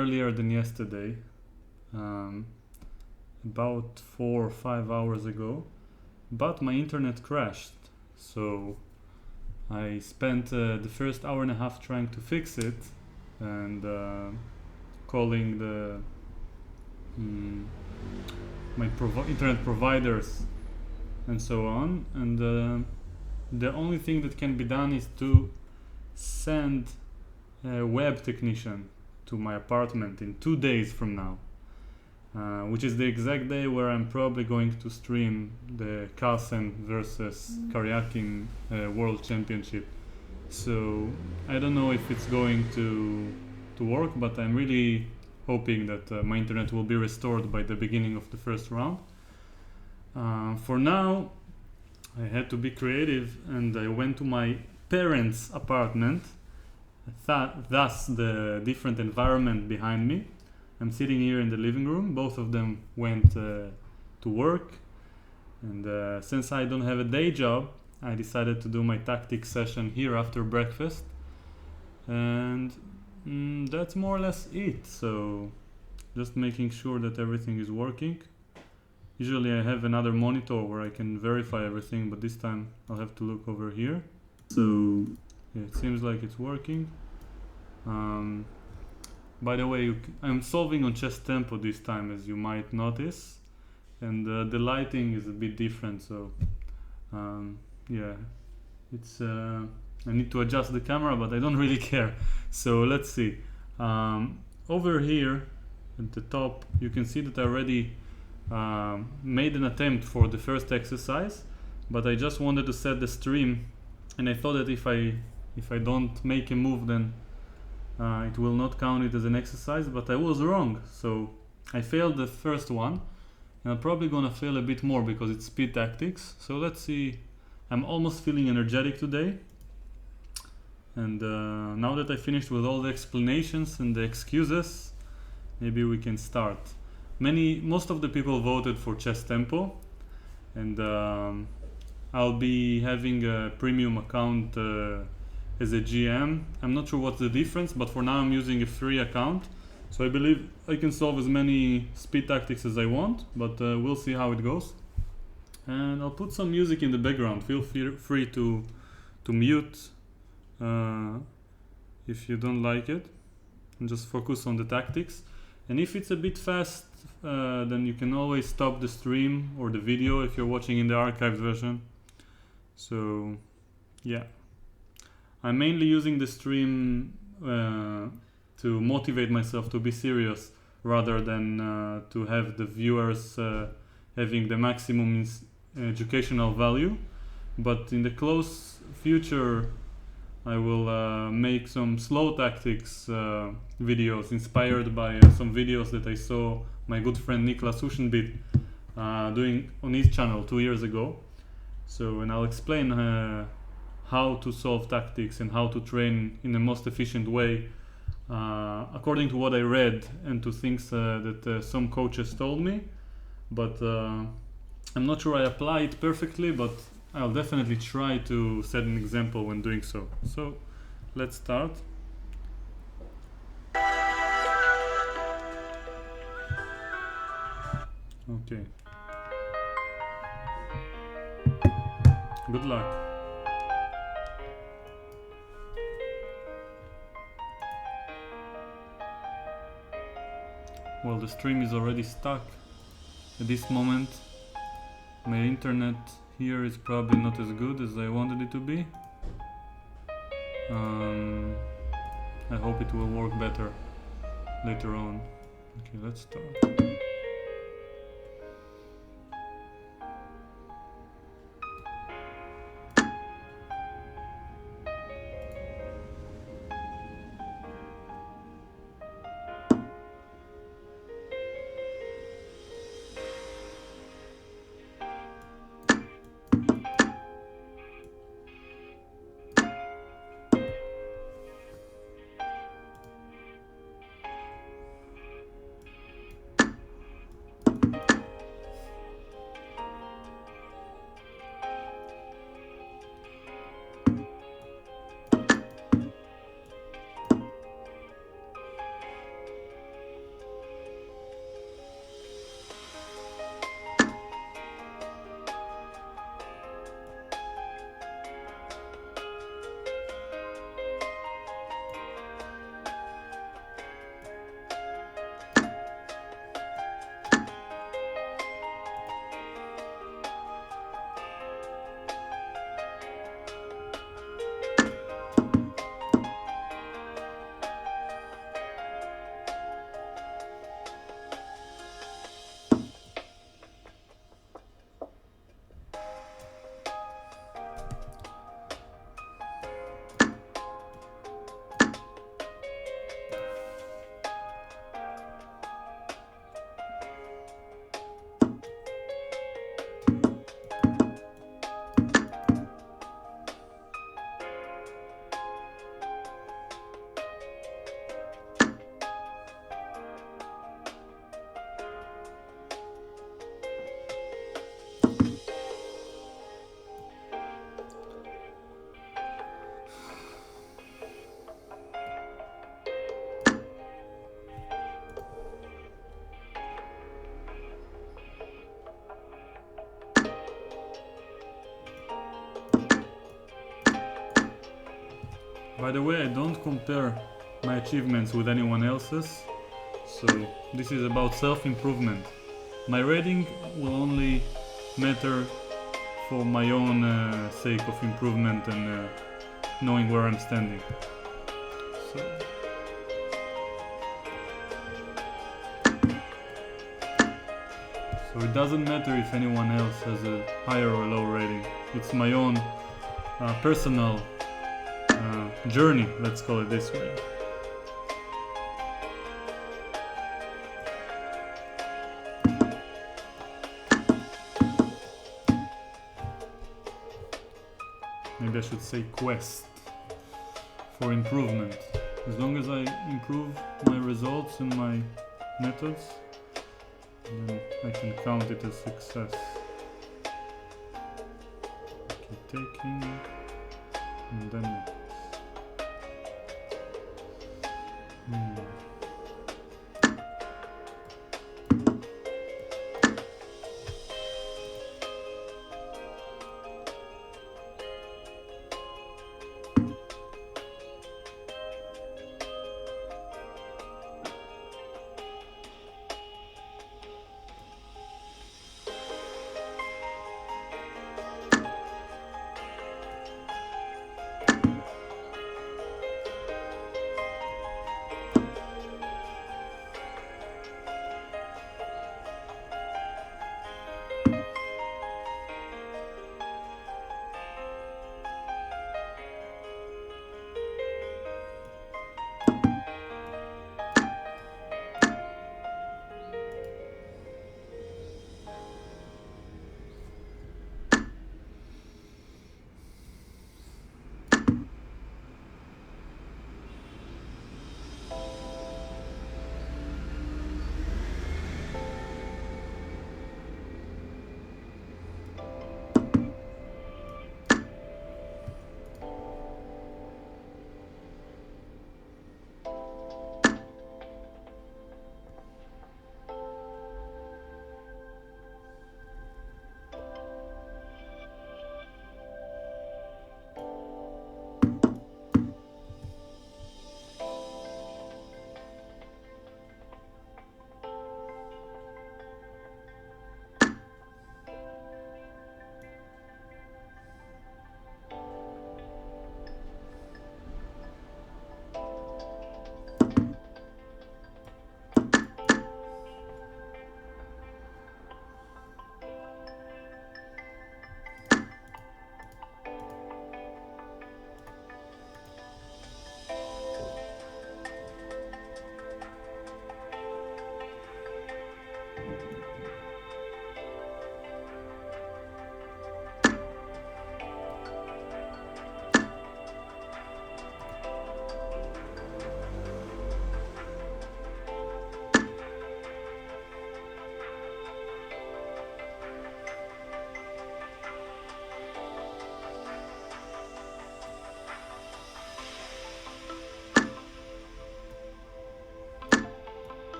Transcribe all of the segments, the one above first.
earlier than yesterday, about 4 or 5 hours ago, but my internet crashed. So I spent the first hour and a half trying to fix it and calling my internet providers and so on. And the only thing that can be done is to send a web technician to my apartment in 2 days from now, which is the exact day where I'm probably going to stream the Carlsen versus Karyakin World Championship. So I don't know if it's going to work, but I'm really hoping that my internet will be restored by the beginning of the first round. For now, I had to be creative and I went to my parents' apartment, thus the different environment behind me. I'm sitting here in the living room. Both of them went to work, and since I don't have a day job, I decided to do my tactics session here after breakfast, and that's more or less it. So just making sure that everything is working. Usually I have another monitor where I can verify everything, but this time I'll have to look over here. So yeah, it seems like it's working. By the way, I'm solving on chess tempo this time, as you might notice, and the lighting is a bit different. So yeah, it's I need to adjust the camera, but I don't really care. So let's see. Over here at the top, you can see that I already made an attempt for the first exercise, but I just wanted to set the stream, and I thought that if I don't make a move, then it will not count it as an exercise, but I was wrong. So I failed the first one, and I'm probably gonna fail a bit more because it's speed tactics. So let's see. I'm almost feeling energetic today, and now that I finished with all the explanations and the excuses, maybe we can start. Most of the people voted for chess tempo, and I'll be having a premium account as a GM. I'm not sure what's the difference, but for now I'm using a free account, so I believe I can solve as many speed tactics as I want, but we'll see how it goes. And I'll put some music in the background. Feel free to mute if you don't like it, and just focus on the tactics. And if it's a bit fast, then you can always stop the stream or the video if you're watching in the archived version. So yeah, I'm mainly using the stream to motivate myself to be serious, rather than to have the viewers having the maximum educational value. But in the close future, I will make some slow tactics videos inspired by some videos that I saw my good friend Niklas Uschenbit doing on his channel 2 years ago. So, and I'll explain how to solve tactics and how to train in the most efficient way, according to what I read and to things that some coaches told me. But I'm not sure I apply it perfectly, but I'll definitely try to set an example when doing so. So let's start. Okay. Good luck. Well, the stream is already stuck at this moment. My internet here is probably not as good as I wanted it to be. I hope it will work better later on. Okay, let's start. By the way, I don't compare my achievements with anyone else's, so this is about self-improvement. My rating will only matter for my own sake of improvement and knowing where I'm standing. So it doesn't matter if anyone else has a higher or low rating. It's my own personal journey, let's call it this way. Maybe I should say quest for improvement. As long as I improve my results and my methods, then I can count it as success. Keep taking, and then next.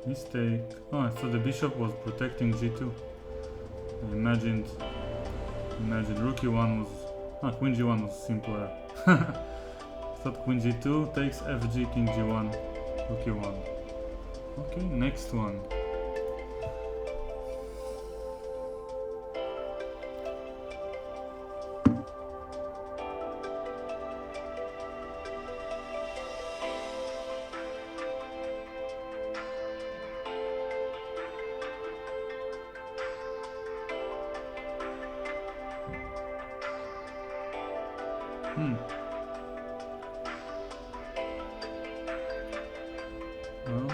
Mistake. Oh, I thought the bishop was protecting g2. I imagined rook e1 was... queen g1 was simpler. I thought queen g2 takes fg, king g1, rook e1. Okay, next one. Well,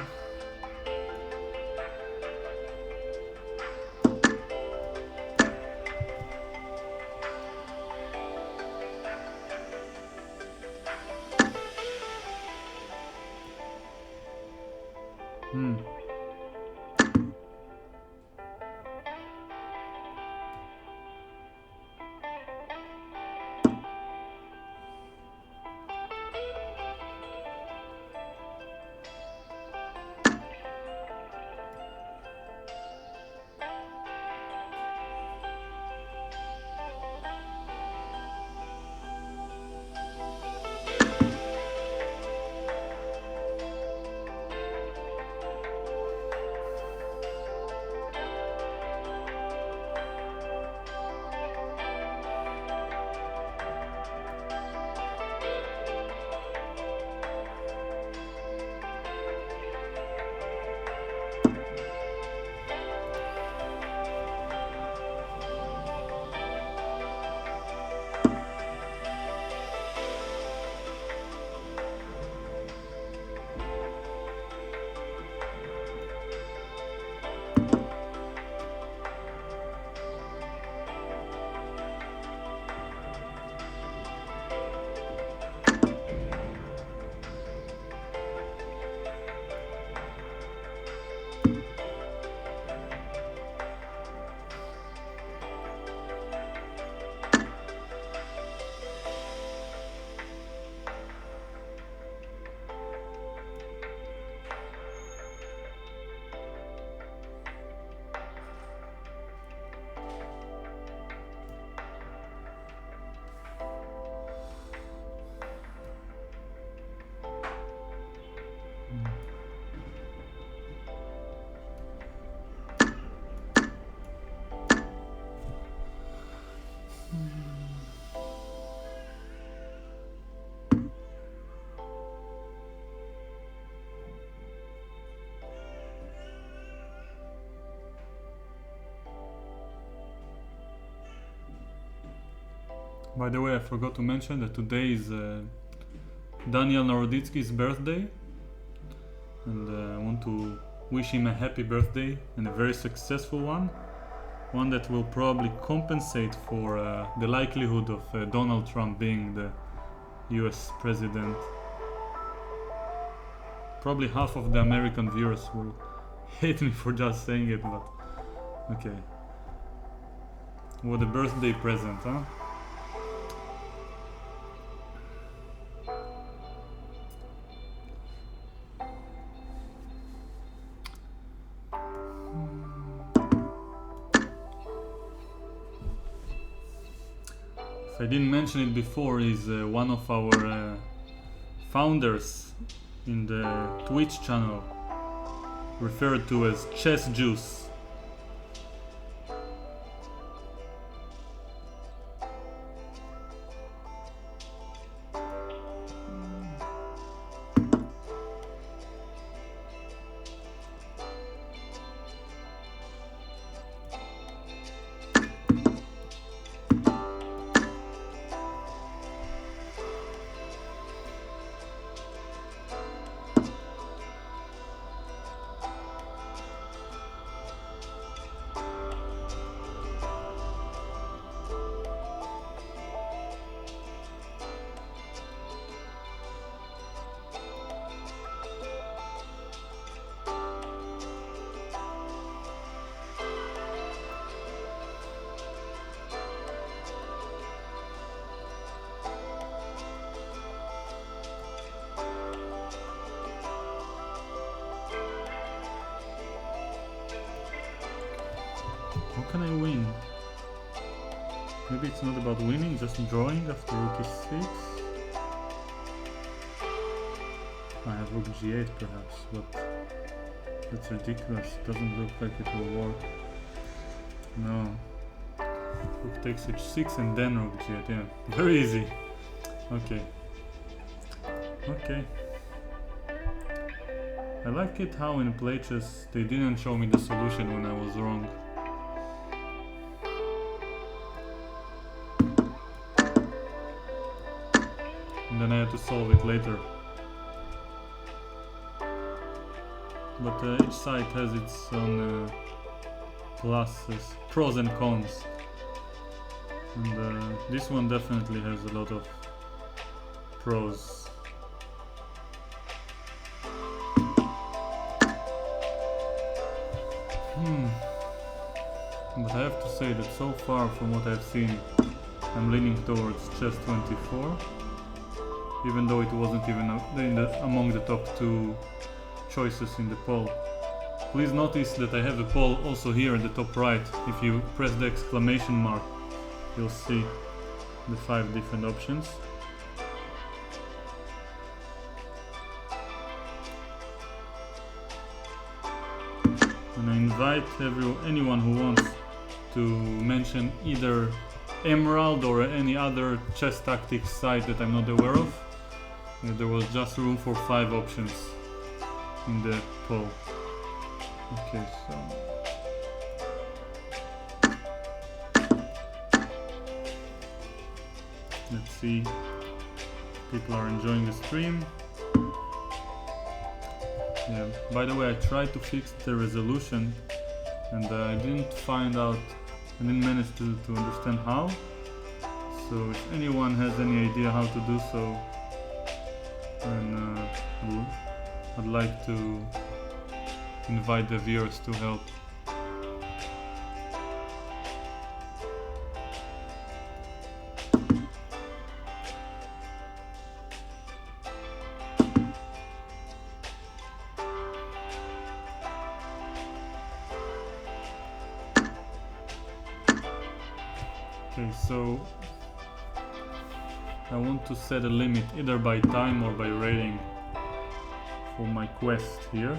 By the way, I forgot to mention that today is Daniel Naroditsky's birthday, and I want to wish him a happy birthday and a very successful one that will probably compensate for the likelihood of Donald Trump being the US president. Probably half of the American viewers will hate me for just saying it, but okay. What a birthday present, huh? If I didn't mention it before, he's one of our founders in the Twitch channel, referred to as Chess Juice. How can I win? Maybe it's not about winning, just drawing after rook e6. I have rook g8 perhaps, but that's ridiculous. Doesn't look like it will work. No. Rook takes h6 and then rook g8, yeah. Very easy. Okay. Okay. I like it how in play chess they didn't show me the solution when I was wrong. And then I had to solve it later. But each side has its own pluses, pros and cons. And this one definitely has a lot of pros. But I have to say that so far from what I've seen, I'm leaning towards chess 24. Even though it wasn't even among the top 2 choices in the poll. Please notice that I have a poll also here in the top right. If you press the exclamation mark, you'll see the 5 different options. And I invite anyone who wants to mention either Emerald or any other chess tactics site that I'm not aware of. There was just room for 5 options in the poll. Okay, so let's see. People are enjoying the stream. Yeah. By the way, I tried to fix the resolution and I didn't manage to understand how. So if anyone has any idea how to do so, then I'd like to invite the viewers to help. Okay, so I want to set a limit either by time or by rating for my quest here.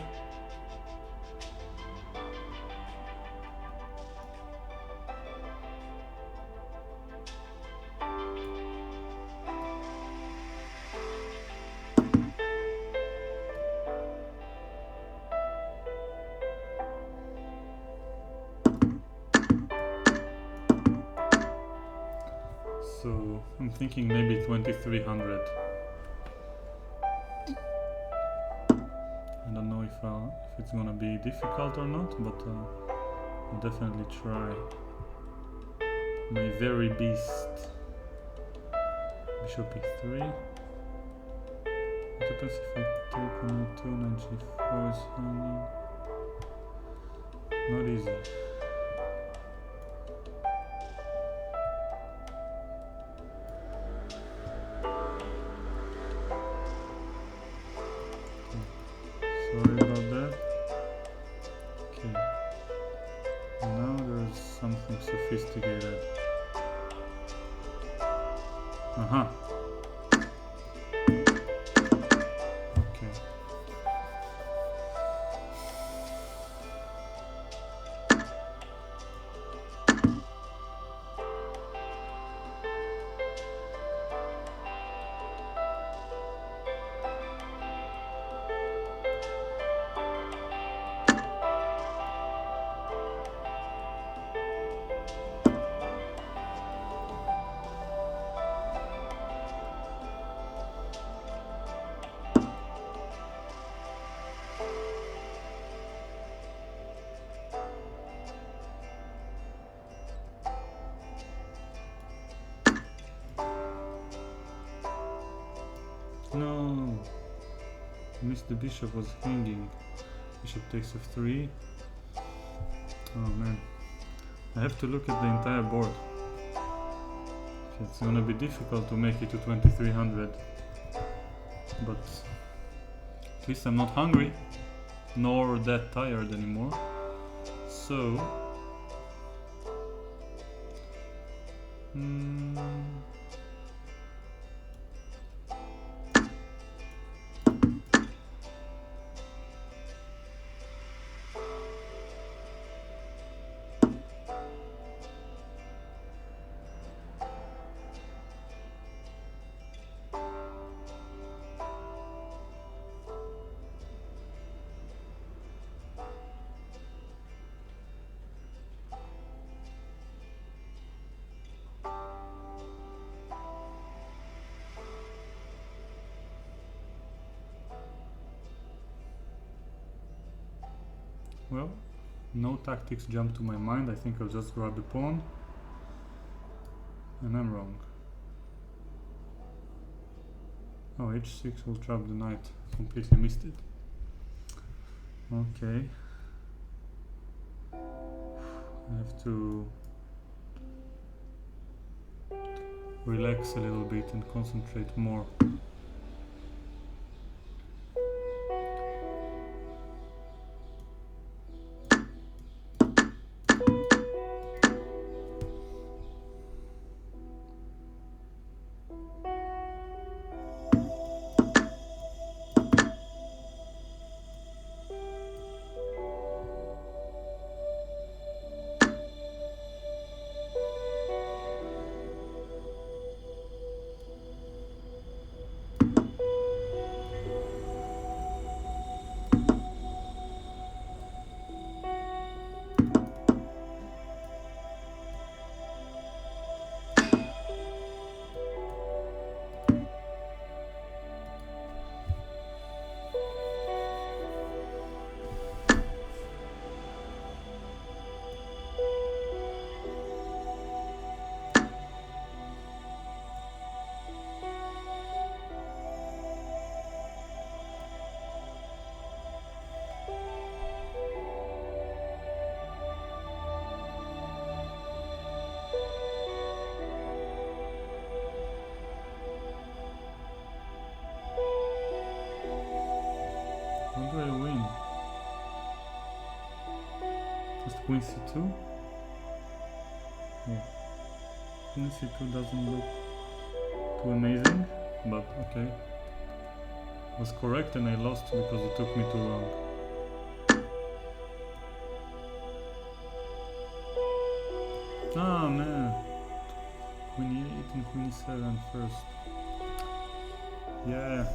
So I'm thinking maybe 2300. I don't know if it's gonna be difficult or not, but I'll definitely try my very best. Bishop e3. What happens if I take on e2, knight g4 is hanging? Not easy. Sorry about that. Okay. Now there's something sophisticated. Aha. Okay. No, missed the bishop, was hanging. Bishop takes f3. Oh man, I have to look at the entire board. It's gonna be difficult to make it to 2300, but at least I'm not hungry, nor that tired anymore. So, well, no tactics jump to my mind. I think I'll just grab the pawn, and I'm wrong. Oh, h6 will trap the knight. Completely missed it. Okay. I have to relax a little bit and concentrate more. How do I win? Just queen c2? Yeah. Queen c2 doesn't look too amazing, but okay. I was correct and I lost because it took me too long. Ah man! Queen e8 and queen e7 first. Yeah.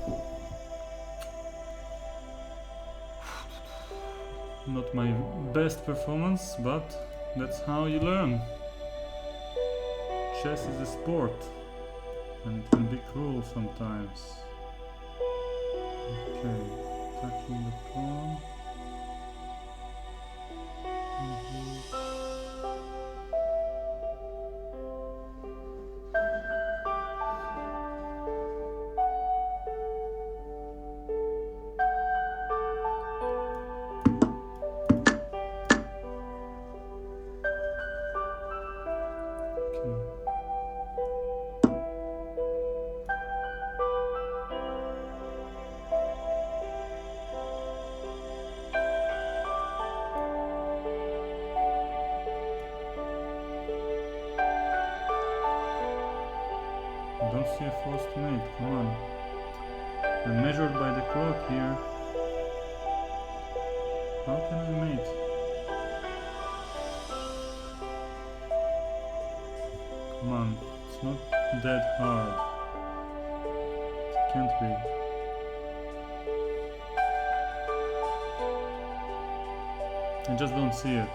Not my best performance, but that's how you learn. Chess is a sport. and it can be cruel sometimes. Okay, attacking the pawn. I don't see a forced mate, come on. I'm measured by the clock here. How can I mate? Come on, it's not that hard. It can't be. I just don't see it.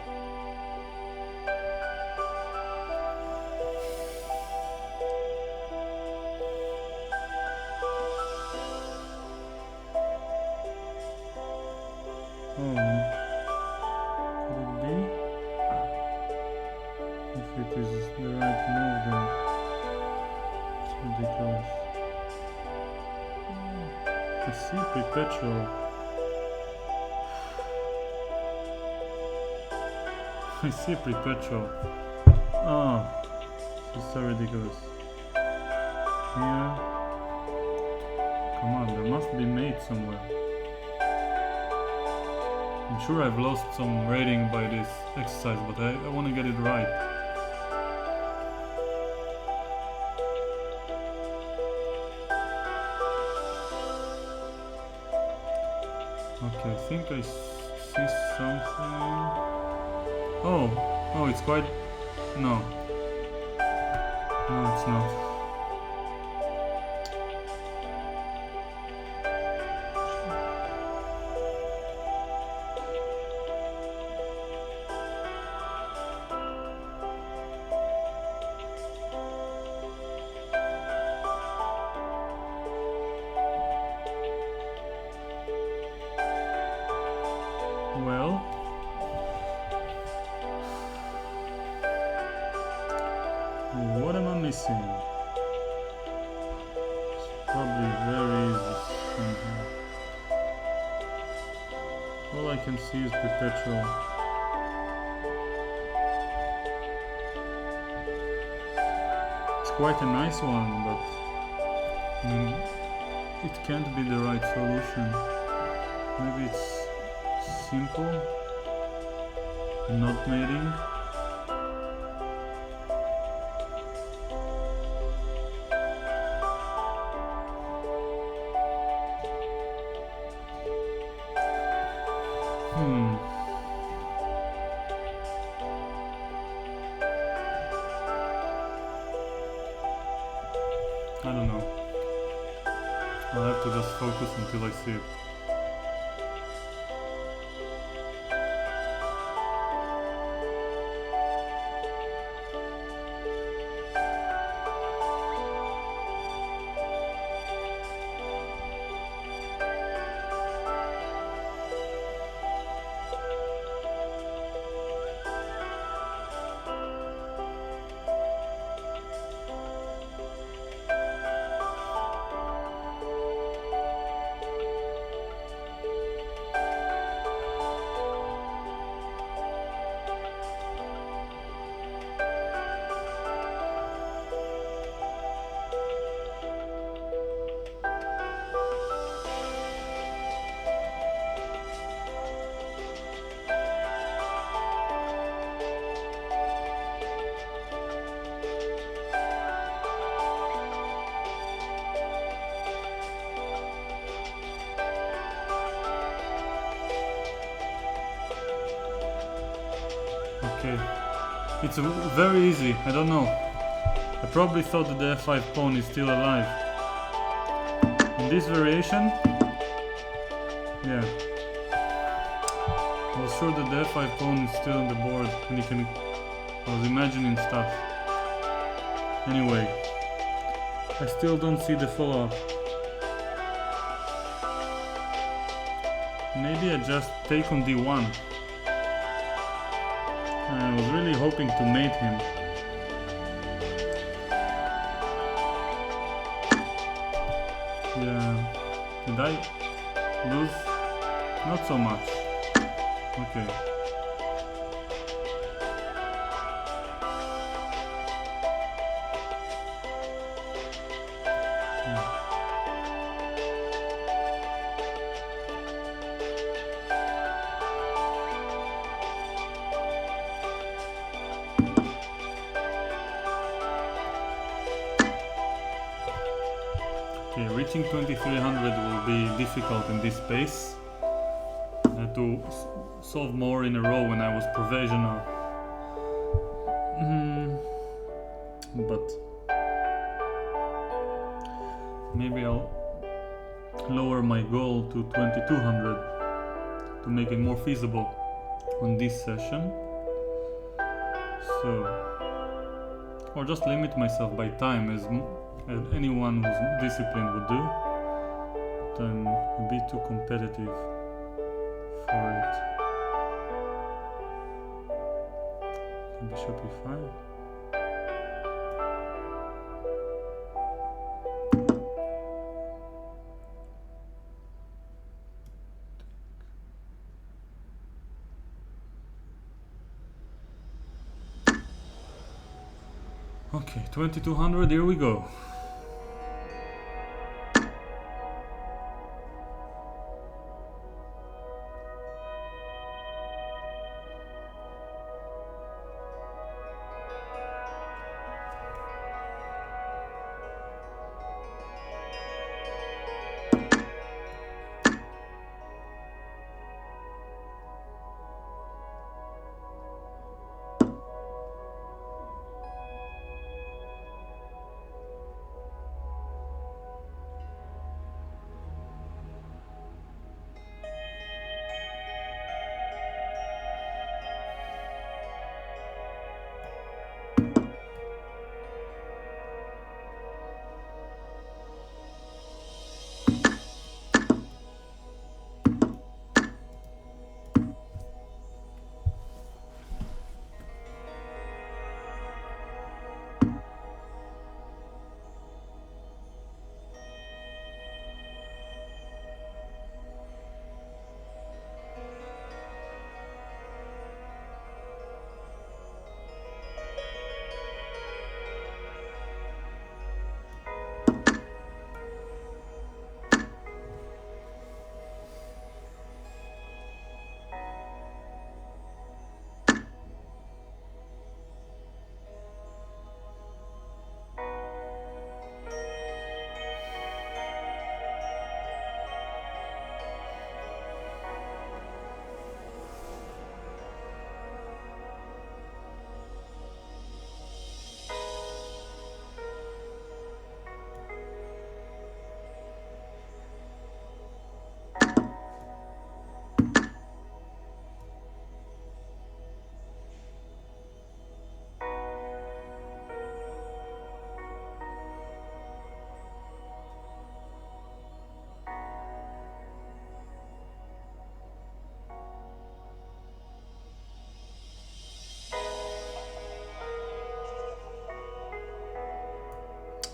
Oh, could it be? If it is the right move, then it's ridiculous. I see perpetual. I see perpetual. Oh, this is so ridiculous. Here. Come on, there must be mate somewhere. I'm sure I've lost some rating by this exercise, but I want to get it right. Okay, I think I see something. Oh, it's quite... No. No, it's not. Well, what am I missing? It's probably very easy somehow. All I can see is perpetual. It's quite a nice one, but it can't be the right solution. Maybe it's simple, not mating. I don't know. I'll have to just focus until I see it. Okay, it's very easy, I don't know. I probably thought that the f5 pawn is still alive. In this variation, yeah, I was sure that the f5 pawn is still on the board and I was imagining stuff. Anyway, I still don't see the follow-up. Maybe I just take on d1. I was really hoping to mate him. Yeah. Did I lose? Not so much. Okay. Okay, reaching 2300 will be difficult in this space. I had to solve more in a row when I was provisional. But maybe I'll lower my goal to 2200 to make it more feasible on this session. So, or just limit myself by time as anyone who's disciplined would do, but I'm a bit too competitive for it. Bishop e5. Okay, 2200, here we go.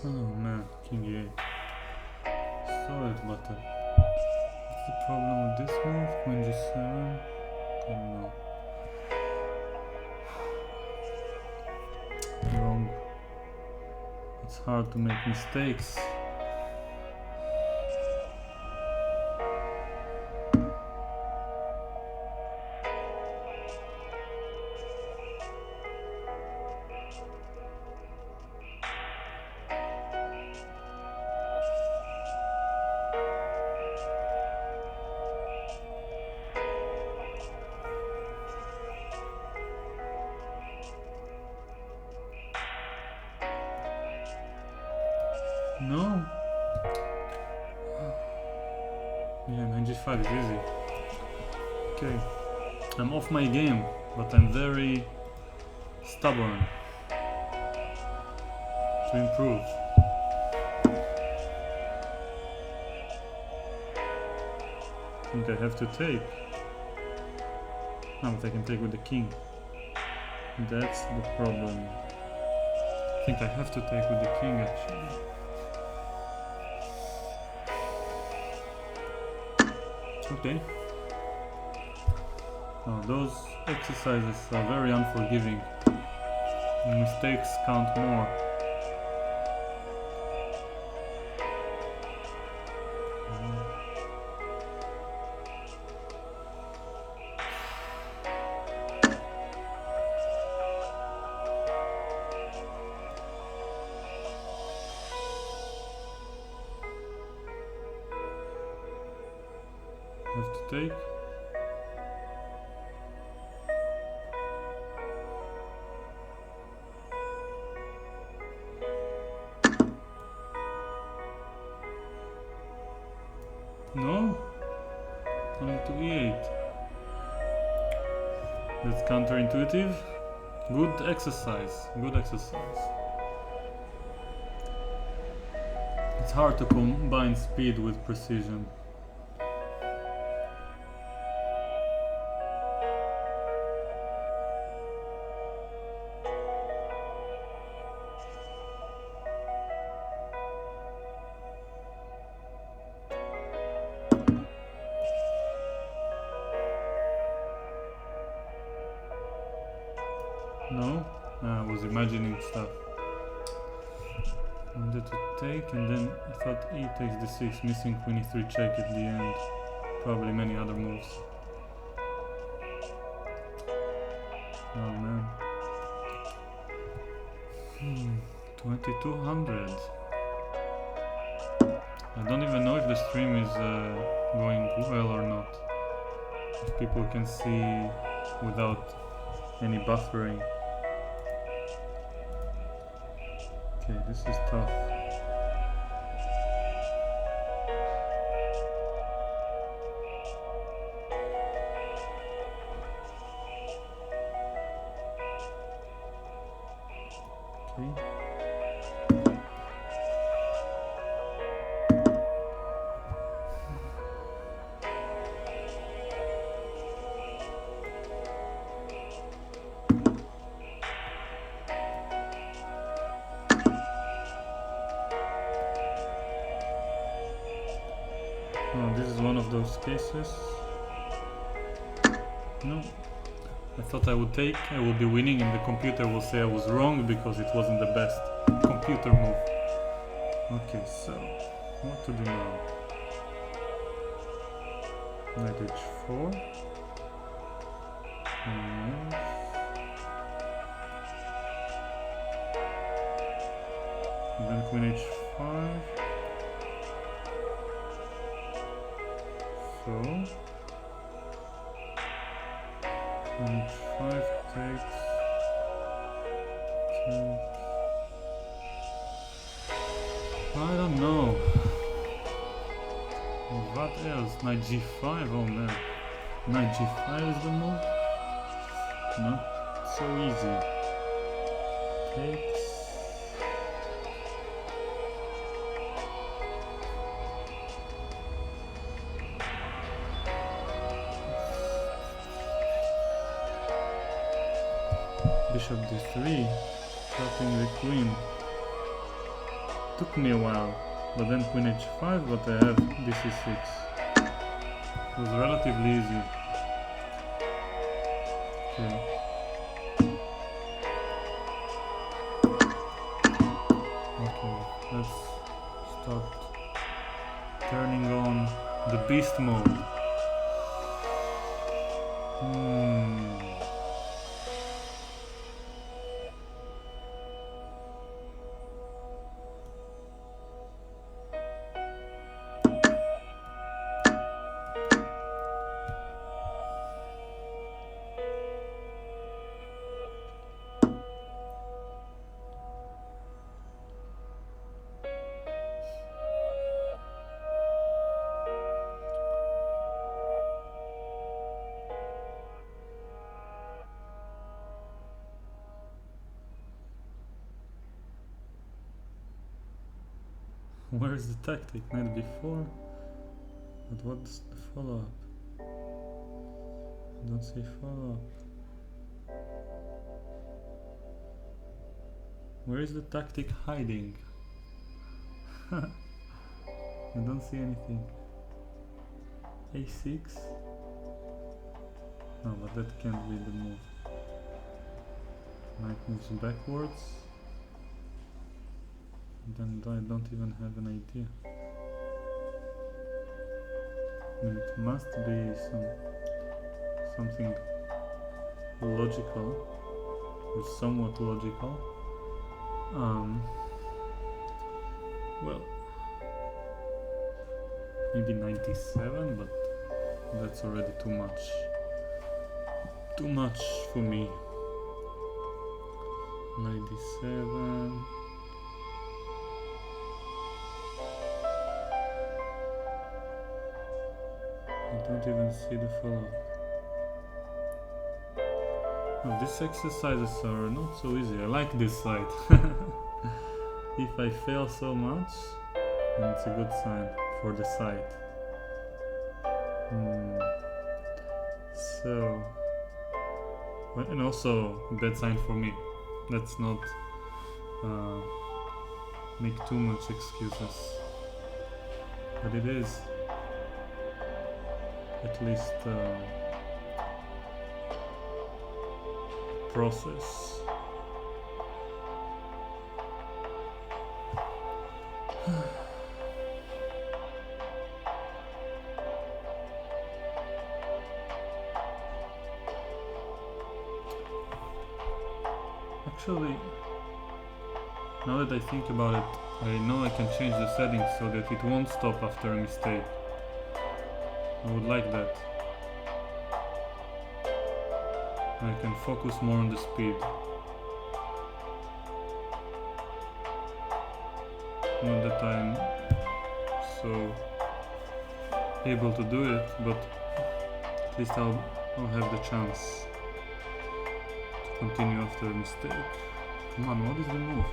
Oh man, king e8. Saw it, but what's the problem with this move? Queen g7? I don't know. Wrong. It's hard to make mistakes. No. Yeah, knight g5 is easy. Okay. I'm off my game, but I'm very stubborn to improve. I think I have to take. No, but I can take with the king. That's the problem. I think I have to take with the king actually. Okay. Oh, those exercises are very unforgiving. Mistakes count more. Have to take. No? Only to e8. That's counterintuitive. Good exercise. Good exercise. It's hard to combine speed with precision. No? I was imagining stuff. I wanted to take and then I thought e takes d6, missing queen e3 check at the end. Probably many other moves. Oh man. 2200. I don't even know if the stream is going well or not. If people can see without any buffering. Okay, this is tough. Okay. Oh, this is one of those cases. No. I thought I would take, I will be winning, and the computer will say I was wrong because it wasn't the best computer move. Okay, so what to do now? Knight h4. And then queen h5. So queen h5 takes. I don't know. What else? Knight g5? Oh man. Knight g5 is the move? Not so easy. Takes. Bishop d3, trapping the queen. Took me a while, but then queen h5, but I have dc6. It was relatively easy. Okay. Okay, let's start turning on the beast mode. Where is the tactic? Knight b4. But what's the follow-up? I don't see follow-up. Where is the tactic hiding? I don't see anything. A6? No, but that can't be the move. Knight moves backwards. Then I don't even have an idea. I mean, it must be something logical, or somewhat logical. Well, maybe 97, but that's already too much. Too much for me. 97. I don't even see the follow-up. Oh, these exercises are not so easy. I like this side. If I fail so much, then it's a good sign for the site. So, and also a bad sign for me. Let's not make too much excuses. But it is at least process. Actually, now that I think about it, I know I can change the settings so that it won't stop after a mistake. I would like that. I can focus more on the speed. Not that I'm so able to do it, but at least I'll have the chance to continue after a mistake. Come on, what is the move?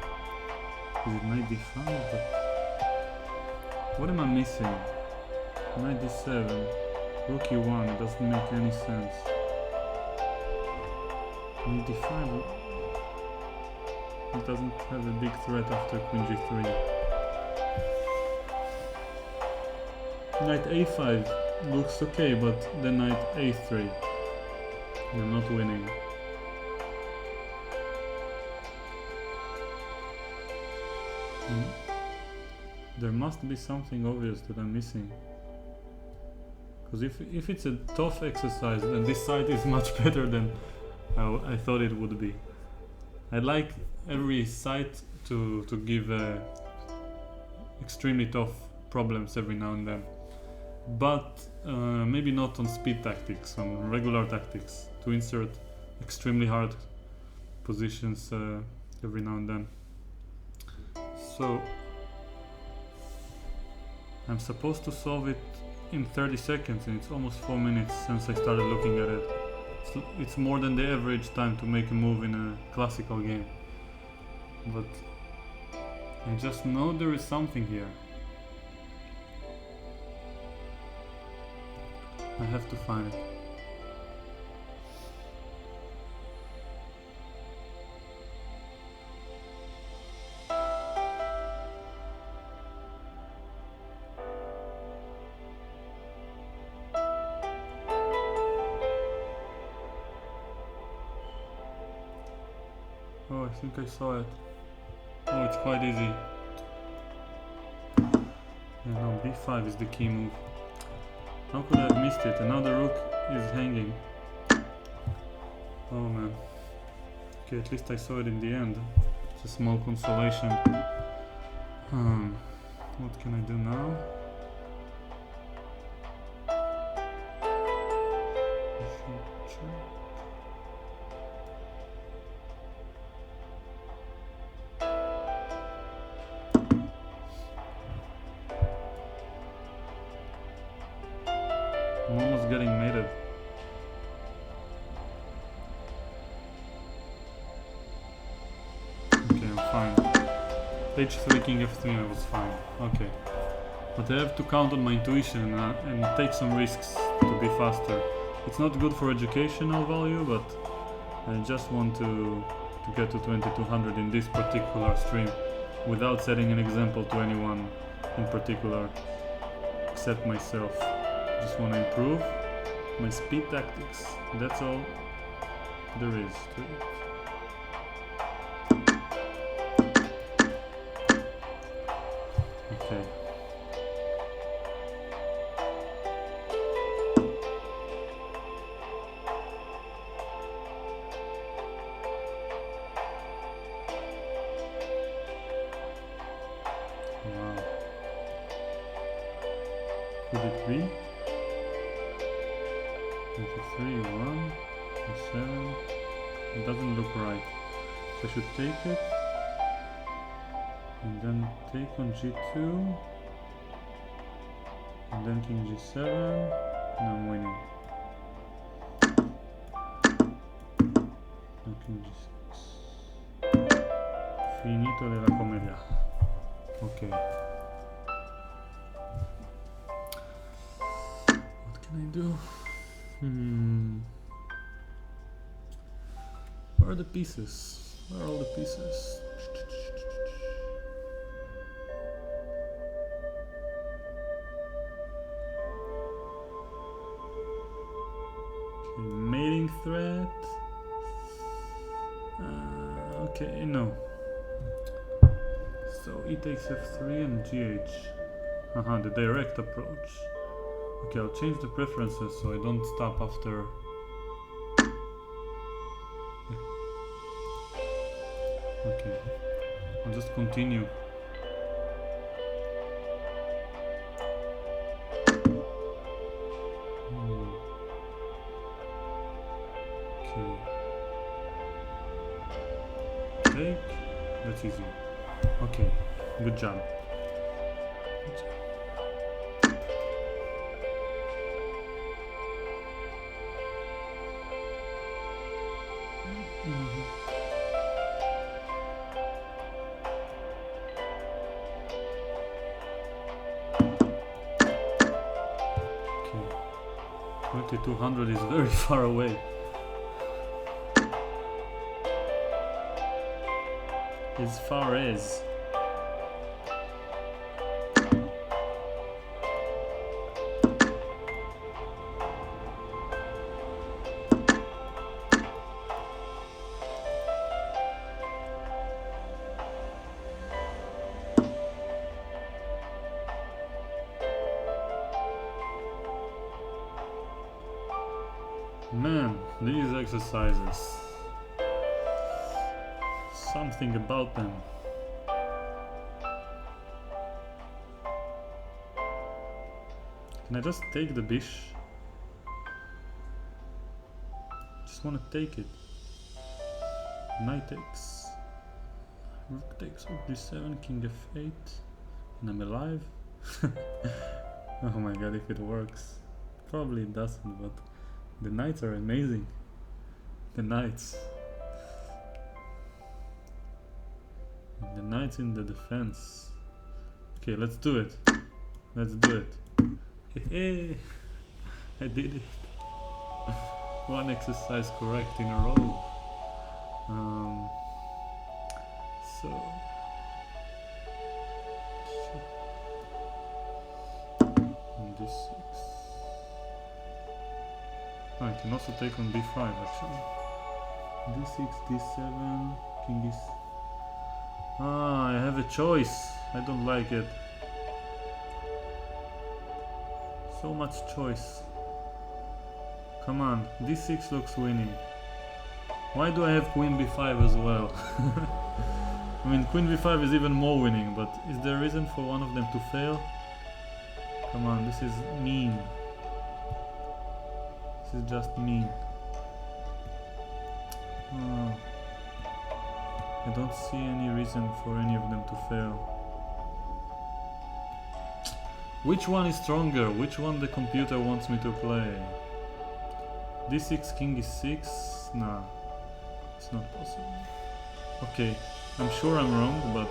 Is it knight d5? But what am I missing? Knight d7, rook e1, it doesn't make any sense. Knight d5, it doesn't have a big threat after queen g3. Knight a5 looks okay, but then knight a3. I'm not winning. There must be something obvious that I'm missing. Because if it's a tough exercise, then this side is much better than I thought it would be. I like every side to give extremely tough problems every now and then. But maybe not on speed tactics, on regular tactics, to insert extremely hard positions every now and then. So I'm supposed to solve it in 30 seconds, and it's almost 4 minutes since I started looking at it. It's more than the average time to make a move in a classical game. But I just know there is something here. I have to find it. Oh, I think I saw it. Oh, it's quite easy. Yeah, no, b5 is the key move. How could I have missed it? And now the rook is hanging. Oh man. Okay, at least I saw it in the end. It's a small consolation. What can I do now? I'm almost getting mated. Okay, I'm fine. H3, king f3, I was fine. Okay. But I have to count on my intuition and take some risks to be faster. It's not good for educational value, but I just want to get to 2200 in this particular stream without setting an example to anyone in particular except myself. Just want to improve my speed tactics. That's all there is to it. Okay. Wow. Could it be? 23, 1, 7. It doesn't look right. So I should take it. And then take on G2. And then King G7. And I'm winning. Now King G6. Finito della commedia. Okay. What can I do? Where are the pieces? Where are all the pieces? Okay, mating threat. Okay, no. So E takes F3 and GH. The direct approach. Okay, I'll change the preferences so I don't stop after. Okay, I'll just continue. Okay. Take. That's easy. Okay, good job. Good job. Okay, 2200 is very far away. As far as man, these exercises, something about them. Can I just take the bish? Just want to take it. Knight takes, rook takes, rook g7, king f8, and I'm alive. Oh my god, if it works. Probably it doesn't, but the knights are amazing. The knights. The knights in the defense. Okay, let's do it. Let's do it. Hey, I did it. One exercise correct in a row. So on d6. I can also take on b5 actually. d6, d7, king d. I have a choice. I don't like it. So much choice. Come on, d6 looks winning. Why do I have queen b5 as well? I mean, queen b5 is even more winning, but is there a reason for one of them to fail? Come on, this is mean. This is just mean. I don't see any reason for any of them to fail. Which one is stronger? Which one the computer wants me to play? d6, king e6? Nah, it's not possible. Okay, I'm sure I'm wrong, but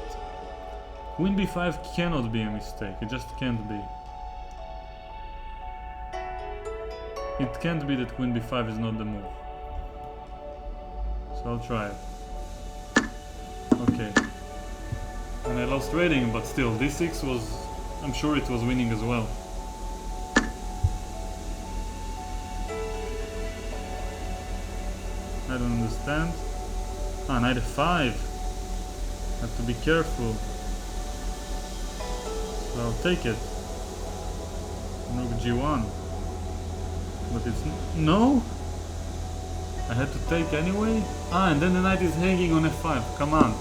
Queen b5 cannot be a mistake, it just can't be. It can't be that queen b5 is not the move. So I'll try it. Okay. And I lost rating, but still, d6 was... I'm sure it was winning as well. I don't understand. Ah, knight f5. Have to be careful. So I'll take it. Rook g1. But it's... No? I had to take anyway? Ah, and then the knight is hanging on f5. Come on.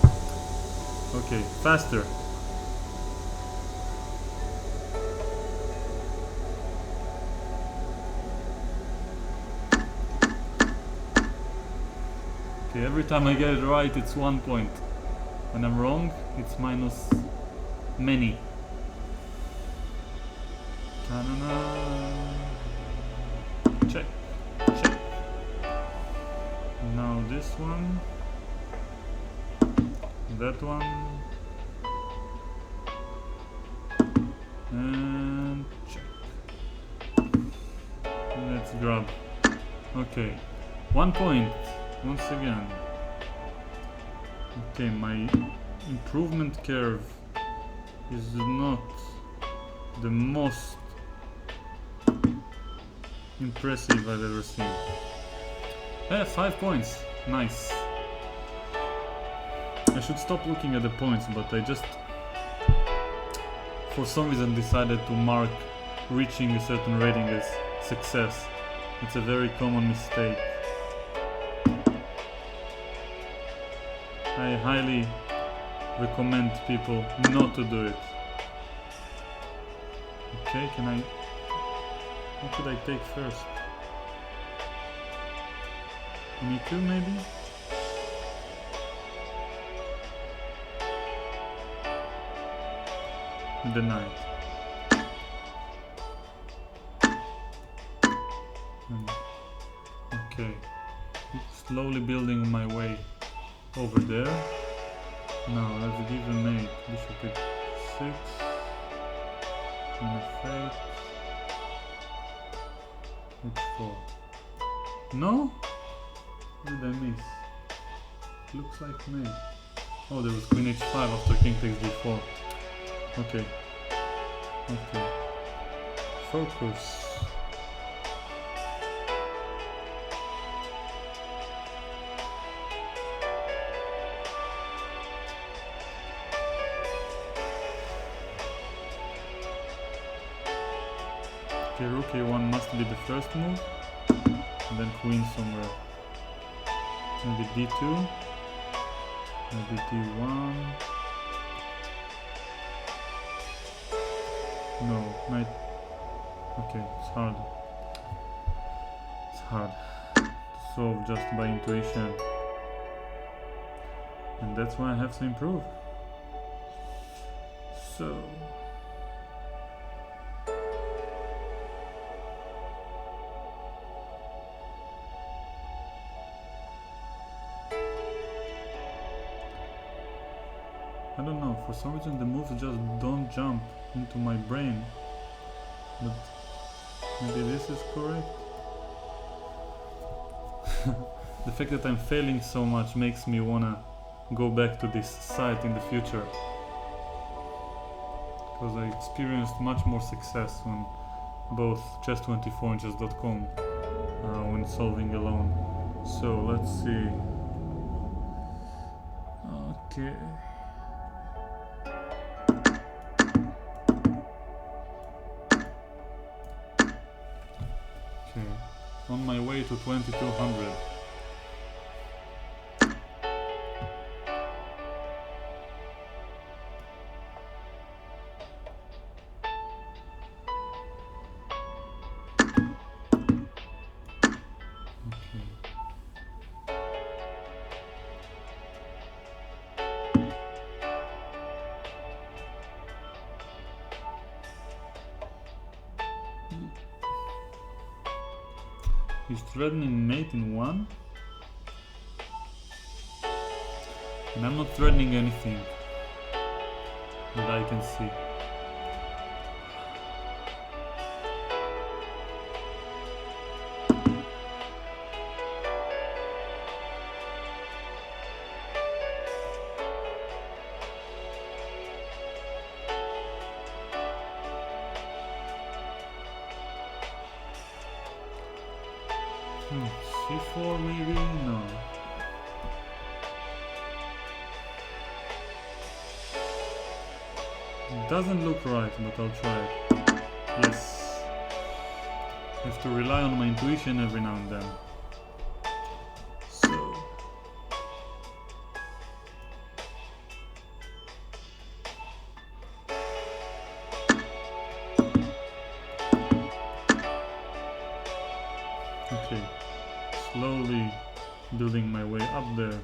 Okay, faster. Okay, every time I get it right, it's 1 point. When I'm wrong, it's minus many. Check, check. Now this one, that one, and check. Let's grab. Okay, 1 point once again. Okay, my improvement curve is not the most impressive I've ever seen. 5 points. Nice. I should stop looking at the points, but I just for some reason decided to mark reaching a certain rating as success. It's a very common mistake. I highly recommend people not to do it. Okay, can I... What should I take first? e2 maybe? The knight. Okay. Slowly building my way over there. Now let's give a mate. Bishop h6. And f8. h4. No? What did I miss? Looks like mate. Oh, there was queen h5 after king takes d4. Okay. Okay. Focus. Okay, rook a1 must be the first move, and then queen somewhere. Maybe d2, maybe d1. No, knight. Okay, it's hard. It's hard to solve just by intuition, and that's why I have to improve. So. I don't know, for some reason the moves just don't jump into my brain, but maybe this is correct? The fact that I'm failing so much makes me wanna go back to this site in the future, because I experienced much more success on both chess24 and chess.com when solving alone. So let's see. Okay. On my way to 2200. He's threatening mate in 1, and I'm not threatening anything. that I can see. C4 maybe? No. It doesn't look right, but I'll try it. Yes. I have to rely on my intuition every now and then. So. Okay. Slowly building my way up there.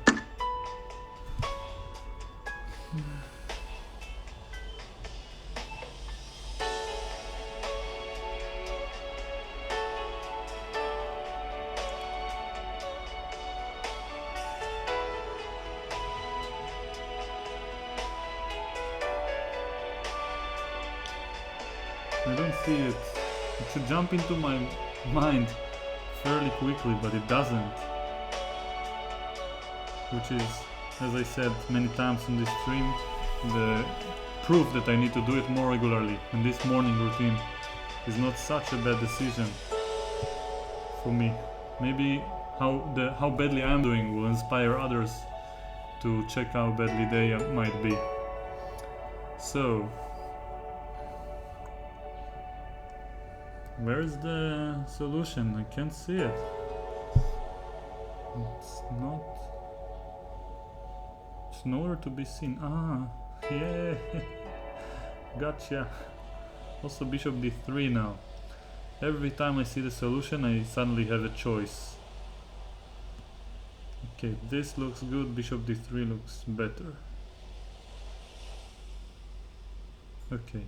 I don't see it. It should jump into my mind fairly quickly, but it doesn't. Which is, as I said many times in this stream, the proof that I need to do it more regularly. And this morning routine is not such a bad decision for me. Maybe how badly I am doing will inspire others to check how badly they might be. So, where's the solution? I can't see it. It's not. It's nowhere to be seen. Ah, yeah. Gotcha. Also bishop d3 now. Every time I see the solution, I suddenly have a choice. Okay, this looks good. Bishop d3 looks better. Okay.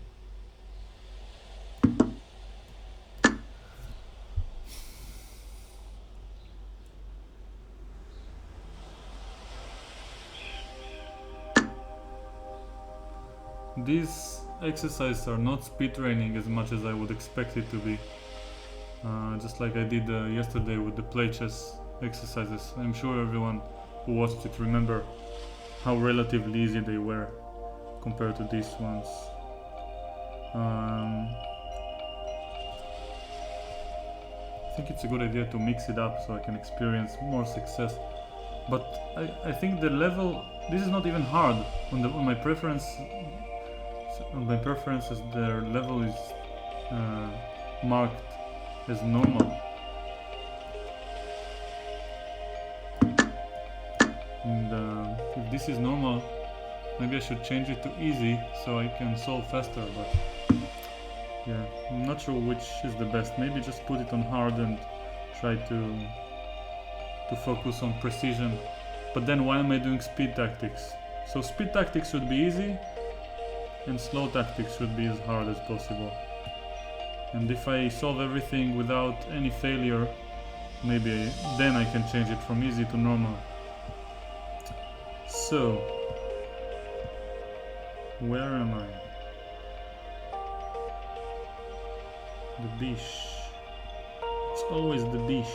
These exercises are not speed training as much as I would expect it to be. Just like I did yesterday with the play chess exercises. I'm sure everyone who watched it remember how relatively easy they were compared to these ones. I think it's a good idea to mix it up so I can experience more success. But I think the level, this is not even hard. On my preferences, their level is marked as normal. And if this is normal, maybe I should change it to easy so I can solve faster, but yeah, I'm not sure which is the best. Maybe just put it on hard and try to focus on precision. But then why am I doing speed tactics? So speed tactics should be easy and slow tactics should be as hard as possible. And if I solve everything without any failure, maybe then I can change it from easy to normal. So, where am I? The bish. It's always the bish.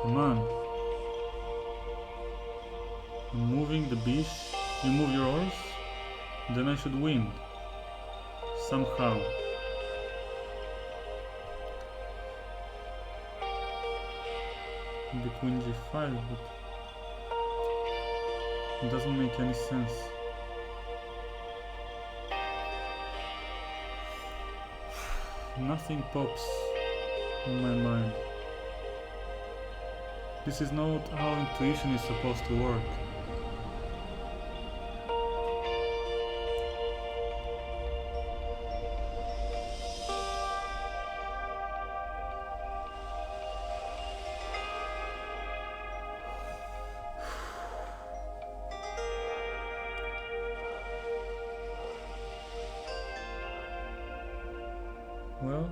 Come on. I'm moving the bish. You move your horse, then I should win. Somehow. The queen g5, but it doesn't make any sense. Nothing pops in my mind. This is not how intuition is supposed to work. Well,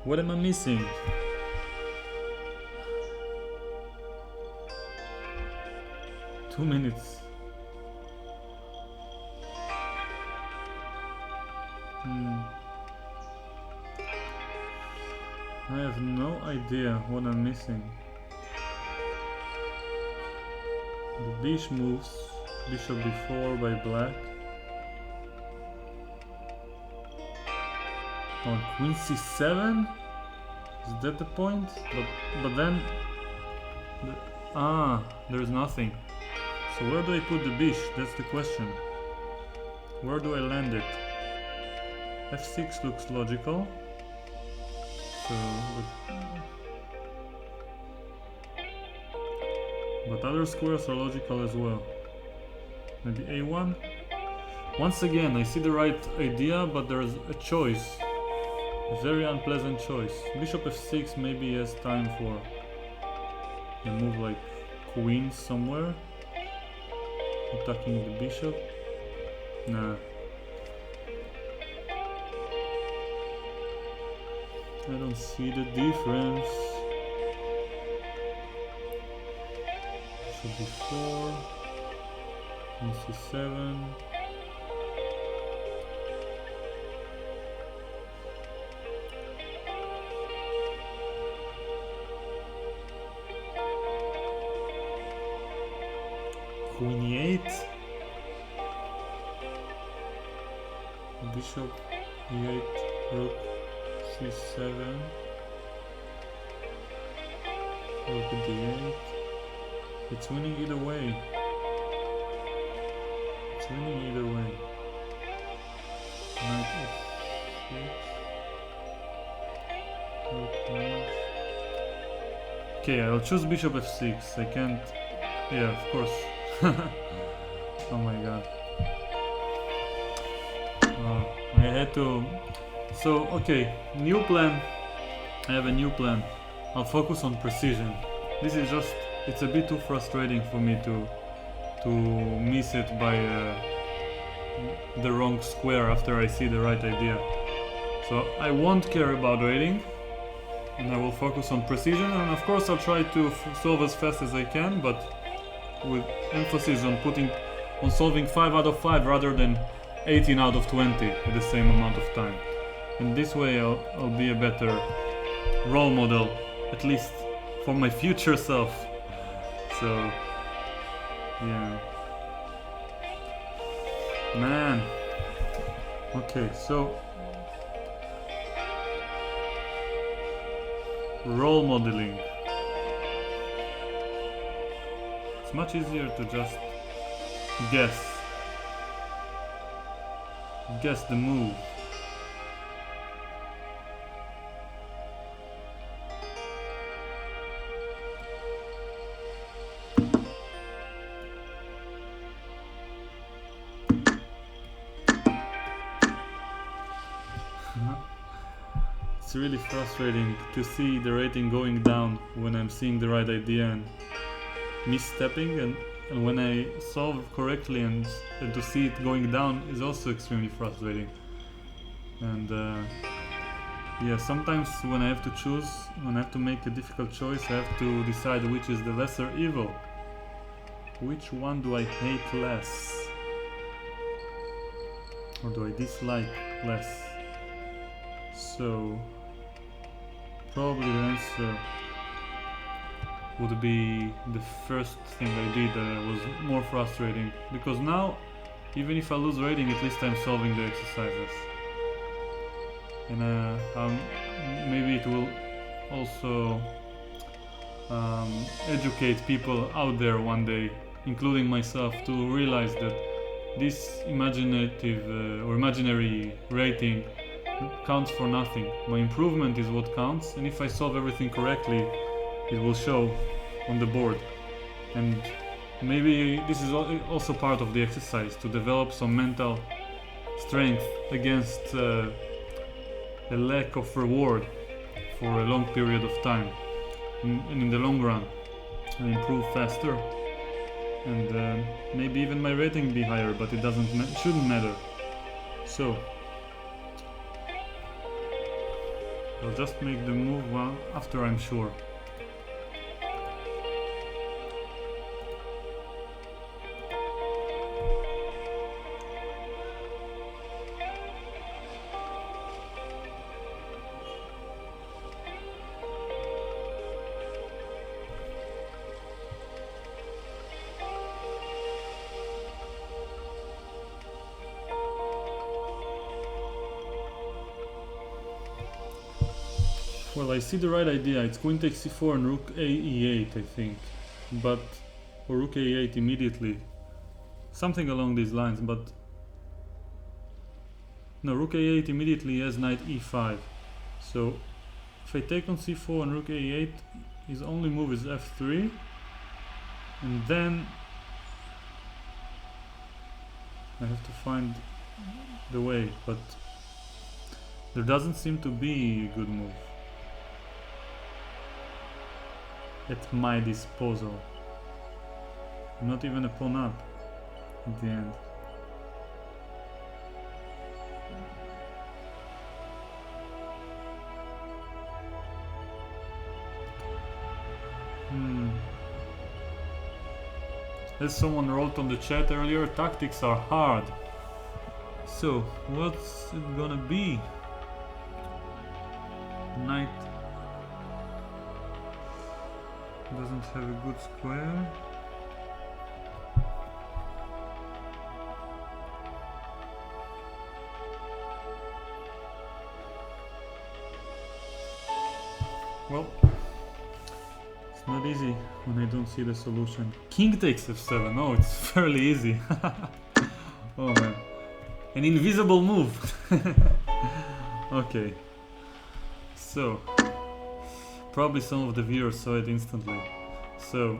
what am I missing? Two minutes. I have no idea what I'm missing. The bishop moves, bishop b4 by black. On queen c7? Is that the point? But then... there's nothing. So where do I put the bishop? That's the question. Where do I land it? f6 looks logical. So, but other squares are logical as well. Maybe a1? Once again, I see the right idea, but there's a choice. A very unpleasant choice. Bishop f6 maybe has time for a move like queen somewhere. Attacking the bishop. Nah. I don't see the difference. Bishop b4, queen c7. Queen e8. Bishop e8, rook c7, rook d8. It's winning either way. It's winning either way. Knight f6. Rook moves. Okay, I'll choose bishop f6. I can't. Yeah, of course. Oh my god. I had to. So, okay, new plan. I have a new plan. I'll focus on precision. This is just, it's a bit too frustrating for me to miss it by the wrong square after I see the right idea. So I won't care about rating, and I will focus on precision, and of course I'll try to solve as fast as I can, but with emphasis on solving 5 out of 5 rather than 18 out of 20 at the same amount of time. And this way I'll be a better role model, at least for my future self. So, yeah. Man. Okay, so role modeling. It's much easier to just guess the move. It's really frustrating to see the rating going down when I'm seeing the right idea and misstepping, and when I solve correctly and to see it going down is also extremely frustrating. And yeah, sometimes when I have to choose, when I have to make a difficult choice, I have to decide which is the lesser evil. Which one do I hate less? Or do I dislike less? So probably the answer would be the first thing I did that was more frustrating, because now even if I lose rating, at least I'm solving the exercises, and maybe it will also educate people out there one day, including myself, to realize that this imaginative or imaginary rating counts for nothing. My improvement is what counts, and if I solve everything correctly, it will show on the board. And maybe this is also part of the exercise, to develop some mental strength against a lack of reward for a long period of time, and in the long run. I improve faster, and maybe even my rating be higher, but it shouldn't matter. So I'll just make the move after I'm sure. Well, I see the right idea. It's queen takes c4 and rook a e8, I think. But, or rook a8 immediately. Something along these lines, but... No, rook a8 immediately has knight e5. So, if I take on c4 and rook a8, his only move is f3. And then... I have to find the way, but... There doesn't seem to be a good move at my disposal. Not even a pawn up at the end. As someone wrote on the chat earlier, tactics are hard. So, what's it gonna be? Knight doesn't have a good square. Well, it's not easy when I don't see the solution. King takes f7. Oh, it's fairly easy. Oh man, an invisible move. Okay, so probably some of the viewers saw it instantly. So,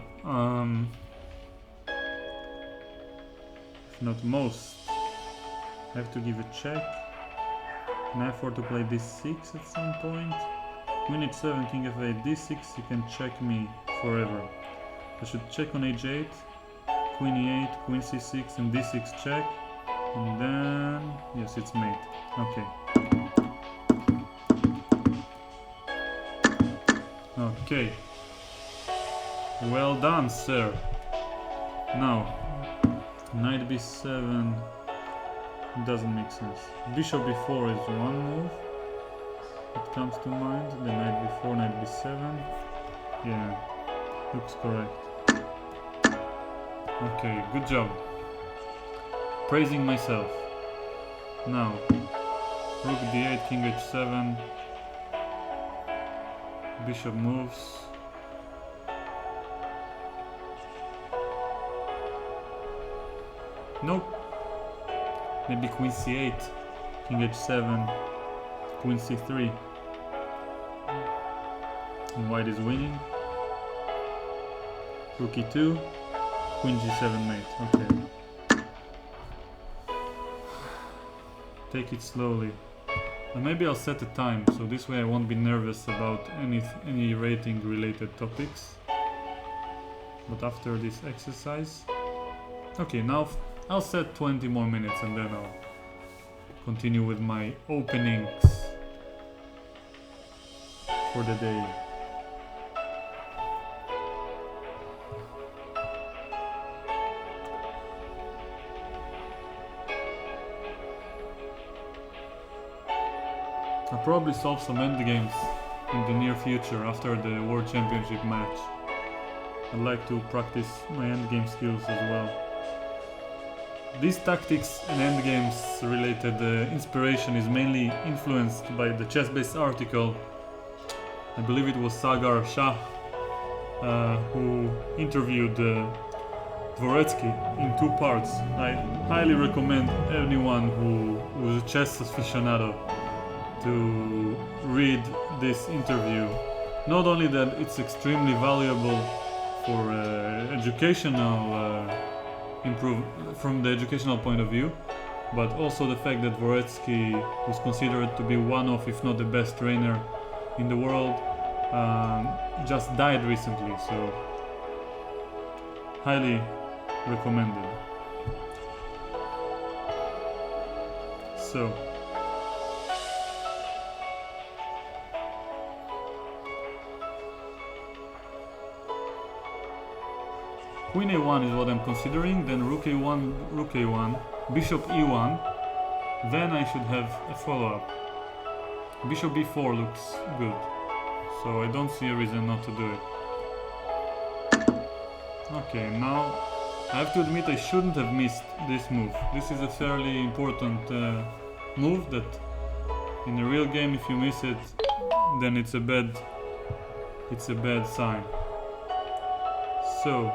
if not most, I have to give a check. Can I afford to play d6 at some point? Queen h7, king f8, d6, you can check me forever. I should check on h8, queen e8, queen c6, and d6 check. And then, yes, it's mate. Okay. Okay. Well done, sir. Now, knight b7 doesn't make sense. Bishop b4 is one move. It comes to mind. The knight b4, knight b7. Yeah, looks correct. Okay, good job. Praising myself. Now, rook d8, king h7. Bishop moves. Nope. Maybe queen c8, king h7, queen c3. And white is winning. Rook e2, queen g7 mate. Okay. Take it slowly. And maybe I'll set a time, so this way I won't be nervous about any rating related topics. But after this exercise... Okay, now I'll set 20 more minutes and then I'll continue with my openings for the day. I'll probably solve some endgames in the near future after the World Championship match. I'd like to practice my endgame skills as well. These tactics and endgames related inspiration is mainly influenced by the chess-based article. I believe it was Sagar Shah who interviewed Dvoretsky in 2 parts. I highly recommend anyone who is a chess aficionado to read this interview. Not only that it's extremely valuable for from the educational point of view, but also the fact that Dvoretsky was considered to be one of, if not the best trainer in the world, just died recently. So highly recommended. So Queen A1 is what I'm considering, then Rook A1, Rook A1, Bishop E1, then I should have a follow-up. Bishop B4 looks good, so I don't see a reason not to do it. Okay, now I have to admit I shouldn't have missed this move. This is a fairly important move that in a real game, if you miss it, then it's a bad sign. So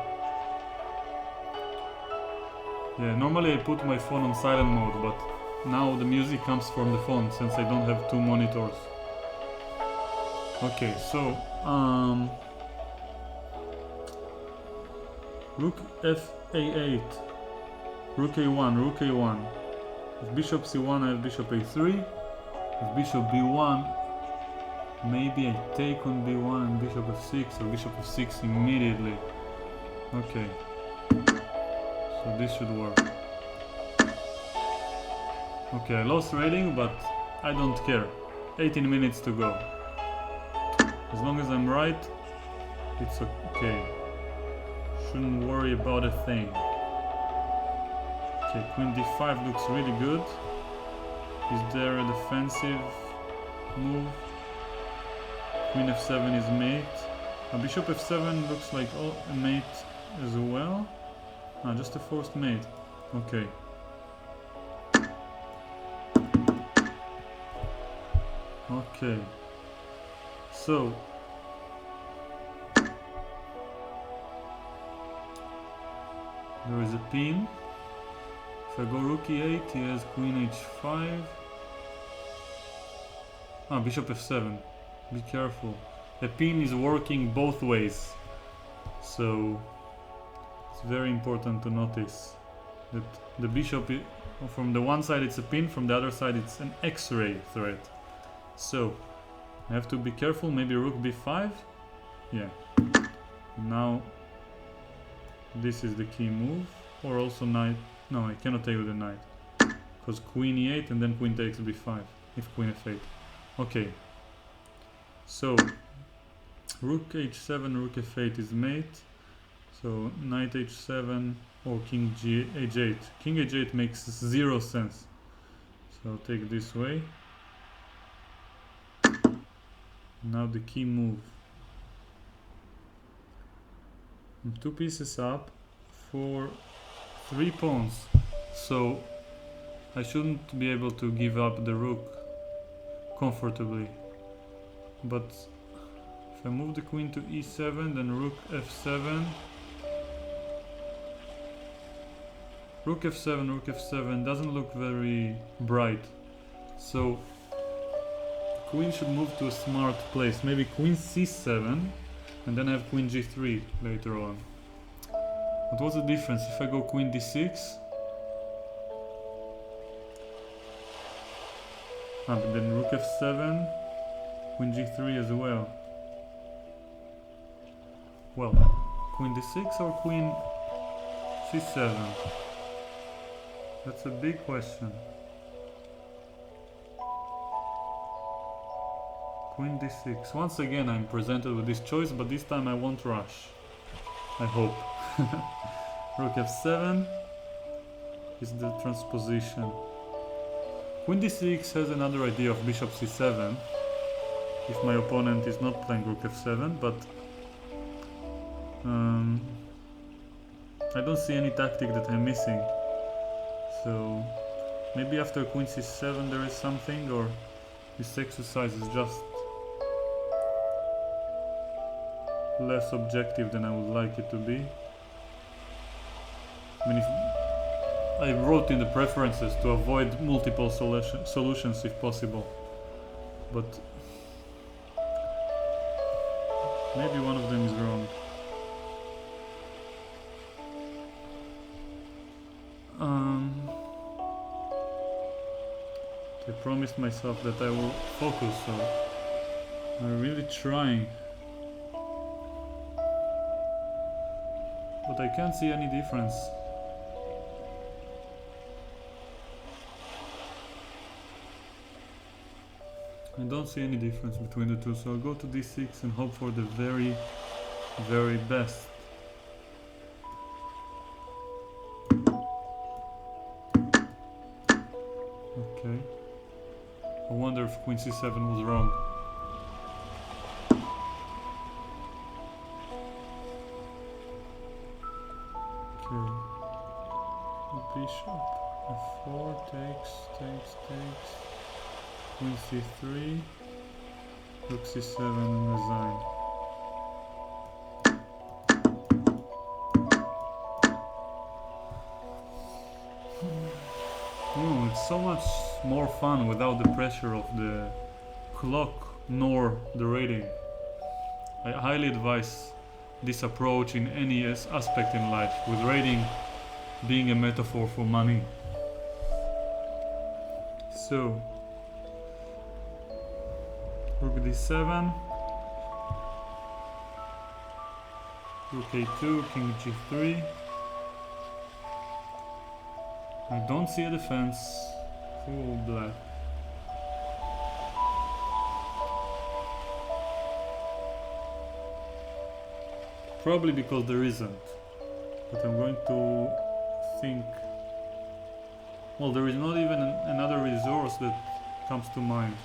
yeah, normally I put my phone on silent mode, but now the music comes from the phone since I don't have two monitors. Okay, so Rook F8, Rook A1, Rook A1. If Bishop C1, I have Bishop A3. If Bishop B1, maybe I take on B1 and Bishop F6 or Bishop F6 immediately. Okay. So this should work. Okay, I lost rating, but I don't care. 18 minutes to go. As long as I'm right, it's okay. Shouldn't worry about a thing. Okay, Queen D5 looks really good. Is there a defensive move? Queen F7 is mate. Bishop F7 looks like a mate as well. Just a forced mate. Okay. Okay. So there is a pin. If I go Rook E8, he has Queen H5. Bishop F7. Be careful. The pin is working both ways. So it's very important to notice that the bishop, from the one side it's a pin, from the other side it's an X-ray threat. So I have to be careful. Maybe Rook B5. Yeah. Now this is the key move. Or also knight. No, I cannot take with the knight, because Queen E8 and then Queen takes B5 if Queen F8. Okay. So Rook H7, Rook F8 is mate. So Knight H7 or King H8. King H8 makes zero sense. So I'll take this way. Now the key move. I'm 2 pieces up for 3 pawns. So I shouldn't be able to give up the rook comfortably. But if I move the queen to E7, then Rook F7. Rook F7, Rook F7 doesn't look very bright. So Queen should move to a smart place. Maybe Queen C7 and then I have Queen G3 later on. But what's the difference if I go Queen D6? But then Rook F7, Queen G3 as well. Well, Queen D6 or Queen C7? That's a big question. Queen D6. Once again I'm presented with this choice, but this time I won't rush. I hope. Rook F7 is the transposition. Queen D6 has another idea of Bishop C7 if my opponent is not playing Rook F7, but I don't see any tactic that I'm missing. So maybe after Queen C7 there is something, or this exercise is just less objective than I would like it to be. I mean, if I wrote in the preferences to avoid multiple solutions if possible, but maybe one of them is wrong. I promised myself that I will focus, so I'm really trying. but I can't see any difference. I don't see any difference between the two, so I'll go to d6 and hope for the very, very best. Okay. I wonder if queen c7 was wrong. Okay. Bishop f4 takes. Queen c3, rook c7 and resign. It's so much more fun without the pressure of the clock nor the rating. I highly advise this approach in any aspect in life, with rating being a metaphor for money. So, rook d7, rook a2, king g3. I don't see a defense. Full black. Probably because there isn't. But I'm going to think. Well, there is not even another resource that comes to mind.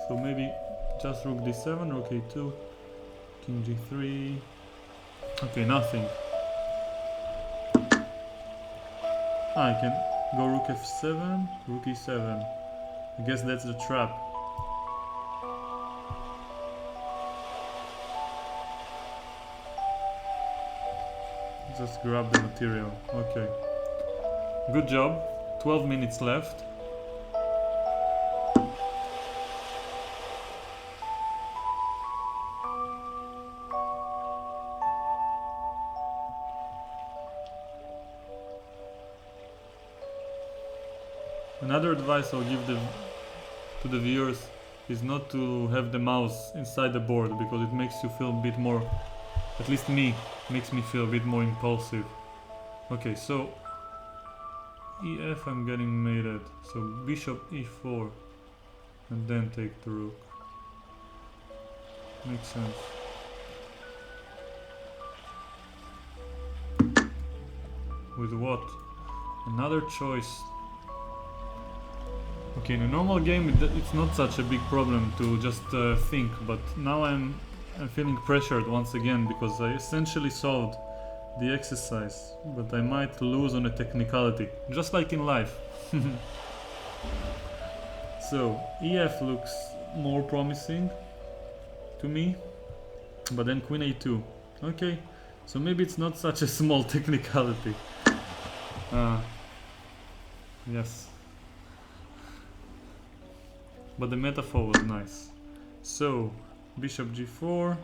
So maybe just rook d7, rook a2, king g3. Okay, nothing. I can go rook f7, rook e7. I guess that's the trap. Just grab the material. Okay. Good job. 12 minutes left. Another advice I'll give to the viewers is not to have the mouse inside the board, because it makes you feel a bit more, at least me, makes me feel a bit more impulsive. Okay, so ef I'm getting mated, so bishop e4 and then take the rook. Makes sense. With what? Another choice. Okay, in a normal game it's not such a big problem to just think, but now I'm feeling pressured once again because I essentially solved the exercise, but I might lose on a technicality, just like in life. So, ef looks more promising to me, but then queen a2. Okay, so maybe it's not such a small technicality. Yes. But the metaphor was nice. So, bishop g4.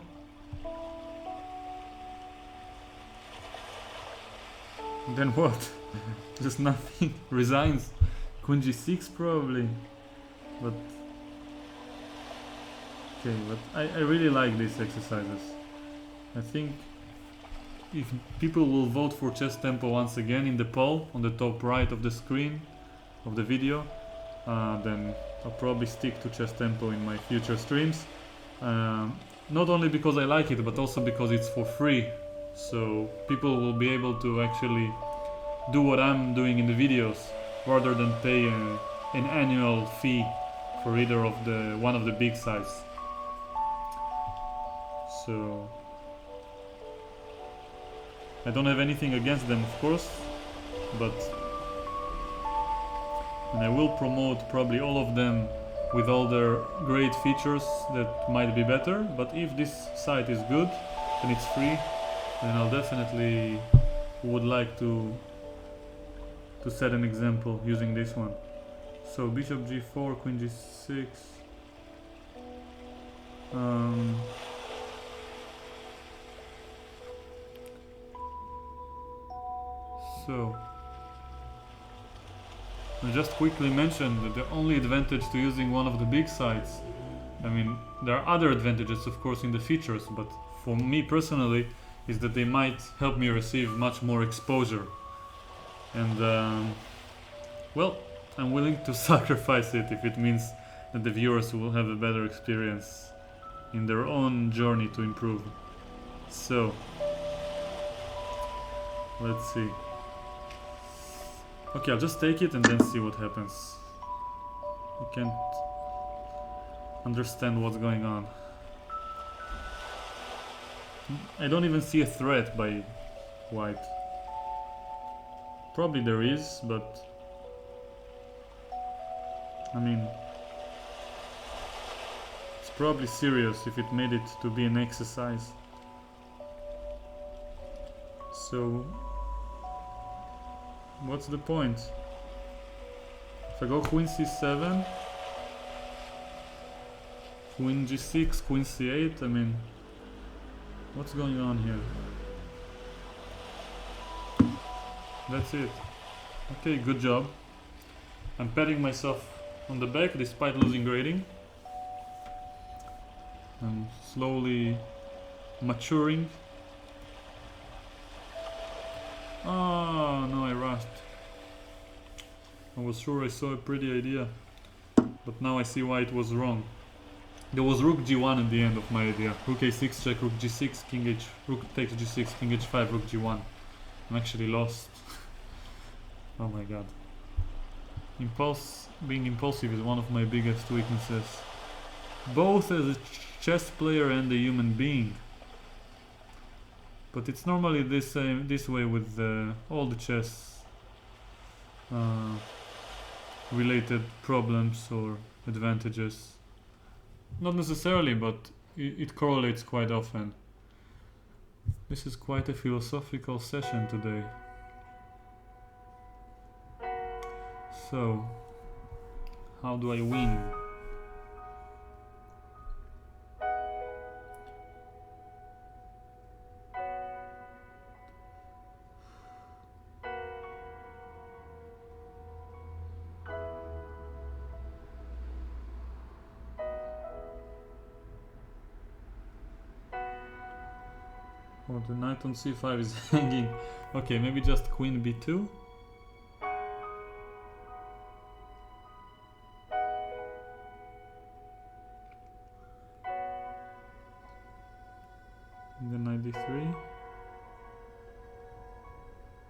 Then what? Just nothing. Resigns. Queen g6 probably. But okay, but I really like these exercises. I think if people will vote for chess tempo once again in the poll on the top right of the screen of the video, then I'll probably stick to chess tempo in my future streams. Not only because I like it, but also because it's for free, so people will be able to actually do what I'm doing in the videos rather than pay an annual fee for either of one of the big sites. So I don't have anything against them, of course, but and I will promote probably all of them with all their great features that might be better, but if this site is good and it's free, then I'll definitely would like to set an example using this one. So bishop g4, queen g6. So I just quickly mentioned that the only advantage to using one of the big sites I mean, there are other advantages, of course, in the features, but for me personally, is that they might help me receive much more exposure. And, well, I'm willing to sacrifice it if it means that the viewers will have a better experience in their own journey to improve. So, let's see. Okay, I'll just take it and then see what happens. I can't understand what's going on. I don't even see a threat by white. Probably there is, but I mean, it's probably serious if it made it to be an exercise. So what's the point? If I go queen c7, queen g6, queen c8, I mean, what's going on here? That's it. Okay, good job. I'm patting myself on the back despite losing grading. I'm slowly maturing. Oh no, I rushed. I was sure I saw a pretty idea, but now I see why it was wrong. There was rook g1 at the end of my idea. Rook a6 check, rook g6, king h, rook takes g6, king h5, rook g1. I'm actually lost. Oh my god. Being impulsive is one of my biggest weaknesses. Both as a chess player and a human being. But it's normally this way with all the chess related problems or advantages. Not necessarily, but it correlates quite often. This is quite a philosophical session today. So, how do I win? Oh, the knight on c5 is hanging. Okay, maybe just queen b2. And then knight d3.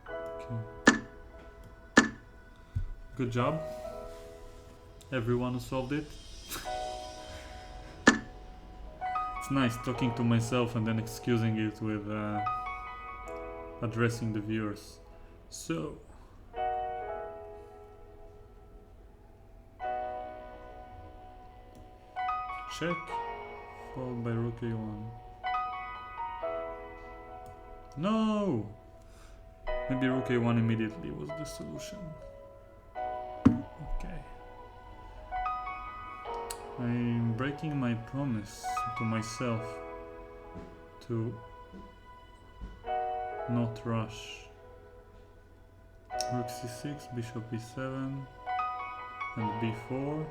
Okay. Good job, everyone who solved it. It's nice talking to myself and then excusing it with addressing the viewers. So, check, followed by rook a1. No! Maybe rook a1 immediately was the solution. Okay. I'm breaking my promise to myself to not rush. Rook c6, bishop e7, and b4,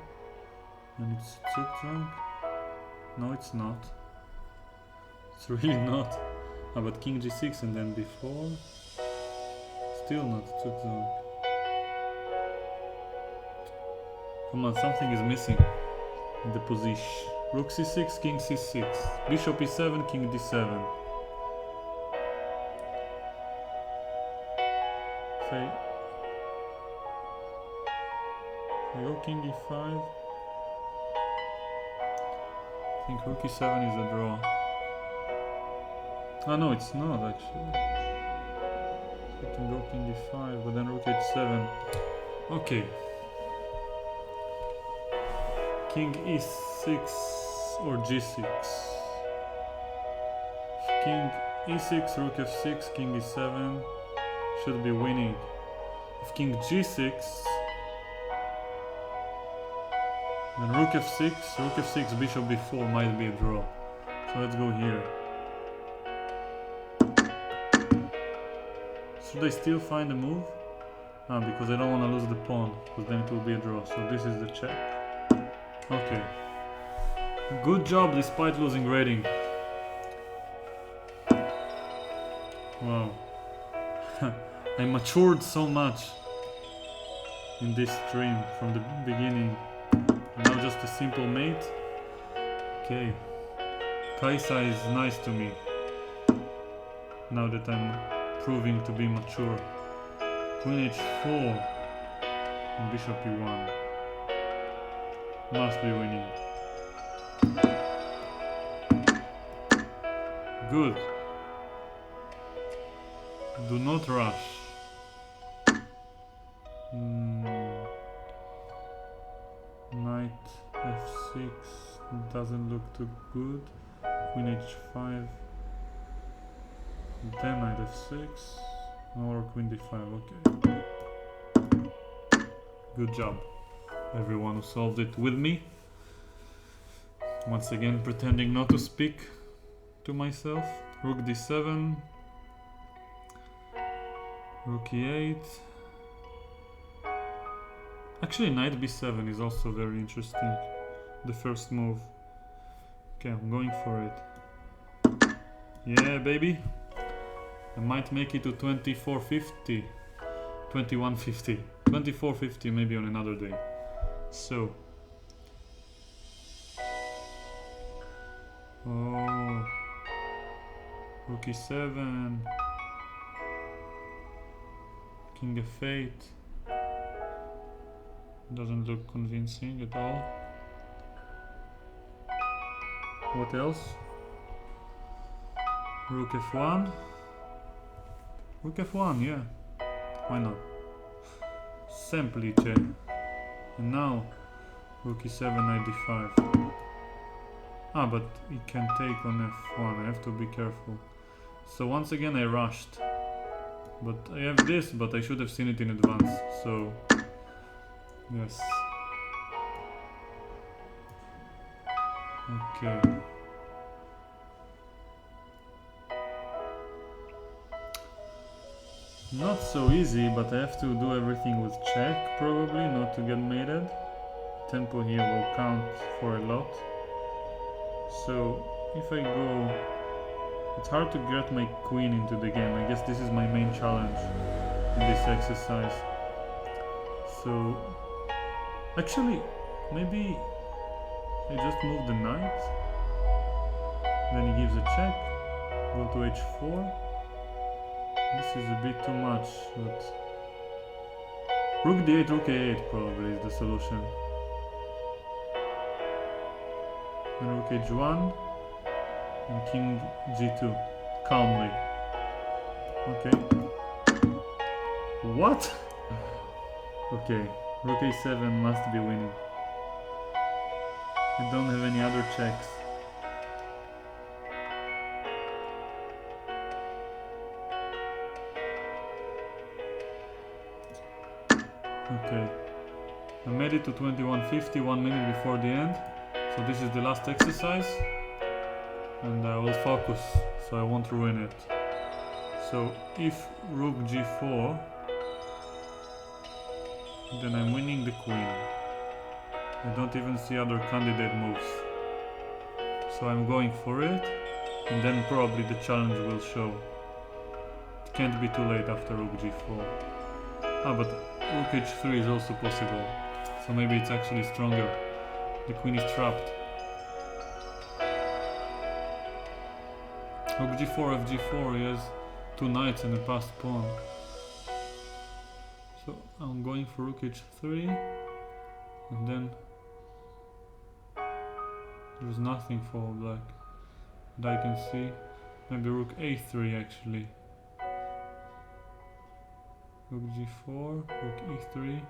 and it's Zugzwang. No, it's not. It's really not. How about king g6 and then b4? Still not Zugzwang. Come on, something is missing in the position. Rook c6, king c6, bishop e7, king d7. If I go king e5, I think rook e7 is a draw. Oh no, it's not actually. So I can go king e5, but then rook h7. Okay. King e6 or g6. King e6, rook f6, king e7 should be winning. If king g6, then rook f6, bishop b4 might be a draw. So let's go here. Should I still find a move? Ah, because I don't want to lose the pawn, because then it will be a draw. So this is the check. Okay. Good job despite losing rating. Wow. I matured so much in this stream from the beginning. Now just a simple mate. Okay. Kaisa is nice to me. Now that I'm proving to be mature. Queen h4 and bishop e1. Must be winning. Good. Do not rush. Knight f6 doesn't look too good. Queen h5. Then knight f6 or queen d5. Okay. Good job, everyone who solved it with me. Once again, pretending not to speak to myself. Rook d7. Rook e8. Actually, knight b7 is also very interesting. The first move. Okay, I'm going for it. Yeah, baby. I might make it to 2450. 2150. 2450 maybe on another day. So. Oh. Rook e7. King f8. Doesn't look convincing at all. What else? Rook f1. Rook f1, yeah. Why not? Semplice. And now rook e7, knight d5. Ah, but he can take on f1. I have to be careful. So once again I rushed. But I have this, but I should have seen it in advance. So yes. Okay. Not so easy, but I have to do everything with check, probably, not to get mated. Tempo here will count for a lot. So if I go... It's hard to get my queen into the game. I guess this is my main challenge in this exercise. So actually, maybe I just move the knight. Then he gives a check. Go to h4. This is a bit too much, but rook d8, rook a8 probably is the solution. Then rook h1 and king g2, calmly. Okay. What? Okay, rook a7 must be winning. I don't have any other checks. Okay, I made it to 2150, 1 minute before the end. So this is the last exercise, and I will focus so I won't ruin it. So if rook g4, then I'm winning the queen. I don't even see other candidate moves. So I'm going for it, and then probably the challenge will show. It can't be too late after rook g4. Ah, but rook h3 is also possible, so maybe it's actually stronger. The queen is trapped. Rook g4, fg4, he has two knights and a passed pawn. So I'm going for rook h3, and then there's nothing for black that I can see. Maybe rook a3 actually. Rook g4, rook e3.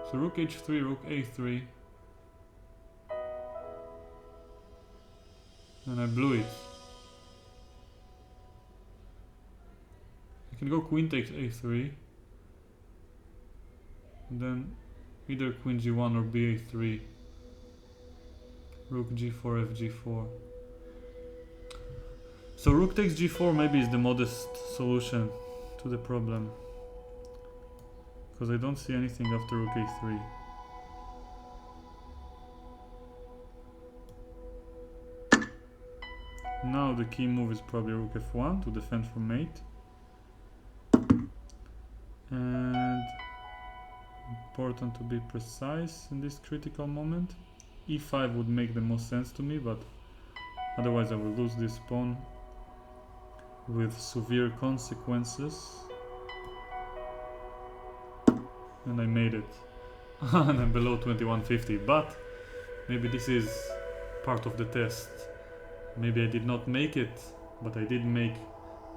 So rook h3, rook a3. And I blew it. I can go queen takes a3. And then either queen g1 or ba3. Rook g4, fg4. So rook takes g4 maybe is the modest solution to the problem, because I don't see anything after rook a3. Now the key move is probably rook f1 to defend from mate. And important to be precise in this critical moment. e5 would make the most sense to me, but otherwise I will lose this pawn with severe consequences. And I made it. And I'm below 2150, but maybe this is part of the test. Maybe I did not make it, but I did make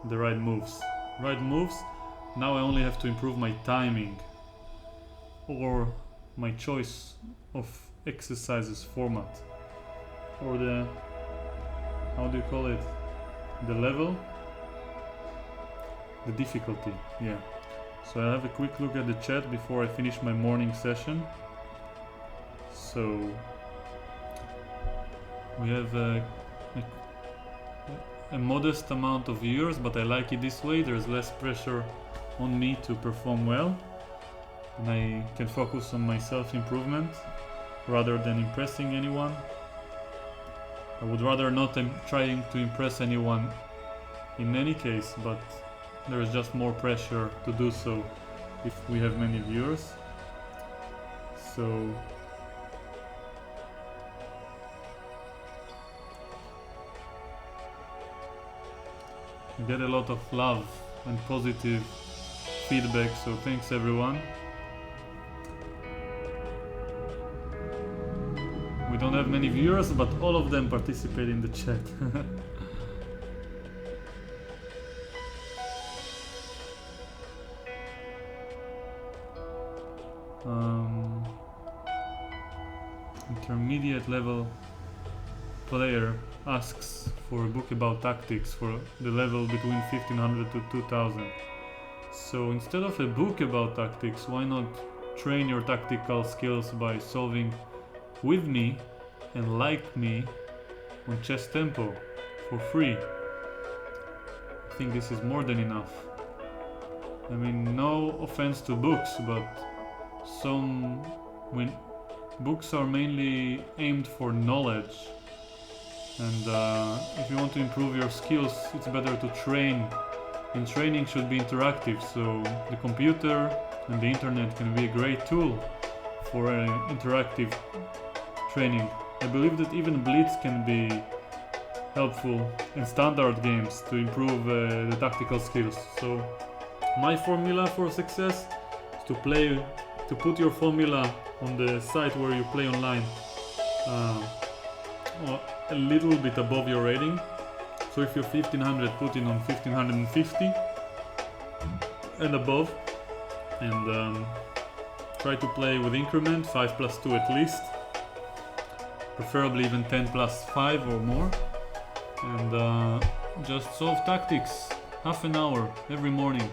the right moves. Right moves. Now I only have to improve my timing or my choice of exercises format, or the, how do you call it, the level, the difficulty, yeah. So I'll have a quick look at the chat before I finish my morning session. So we have a modest amount of viewers, but I like it this way. There's less pressure on me to perform well, and I can focus on my self-improvement rather than impressing anyone. I would rather not trying to impress anyone in any case, but there is just more pressure to do so if we have many viewers. So I get a lot of love and positive feedback, so thanks everyone. We don't have many viewers, but all of them participate in the chat. Intermediate level player asks for a book about tactics for the level between 1500 to 2000. So instead of a book about tactics, why not train your tactical skills by solving with me and like me on Chess Tempo for free? I think this is more than enough. I mean, no offense to books, but when books are mainly aimed for knowledge, and if you want to improve your skills, it's better to train, and training should be interactive, so the computer and the internet can be a great tool for interactive training. I believe that even Blitz can be helpful in standard games to improve the tactical skills. So my formula for success is to put your formula on the site where you play online a little bit above your rating. So if you're 1500, put it on 1550 and above, and try to play with increment 5+2 at least, preferably even 10+5 or more, and just solve tactics half an hour every morning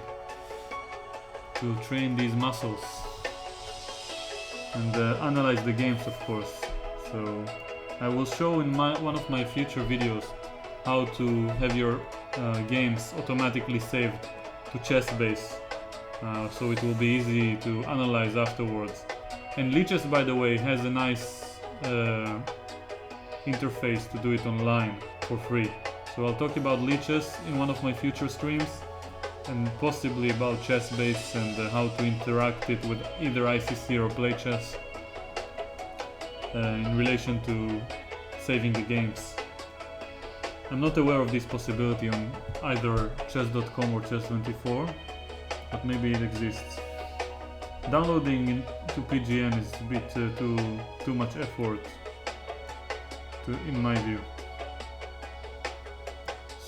to train these muscles, and analyze the games, of course. So I will show in one of my future videos how to have your games automatically saved to Chessbase, so it will be easy to analyze afterwards. And Lichess, by the way, has a nice interface to do it online for free. So I'll talk about Lichess in one of my future streams, and possibly about Chessbase and how to interact it with either ICC or Play Chess in relation to saving the games. I'm not aware of this possibility on either chess.com or chess24, but maybe it exists. Downloading to PGN is a bit too much effort, in my view.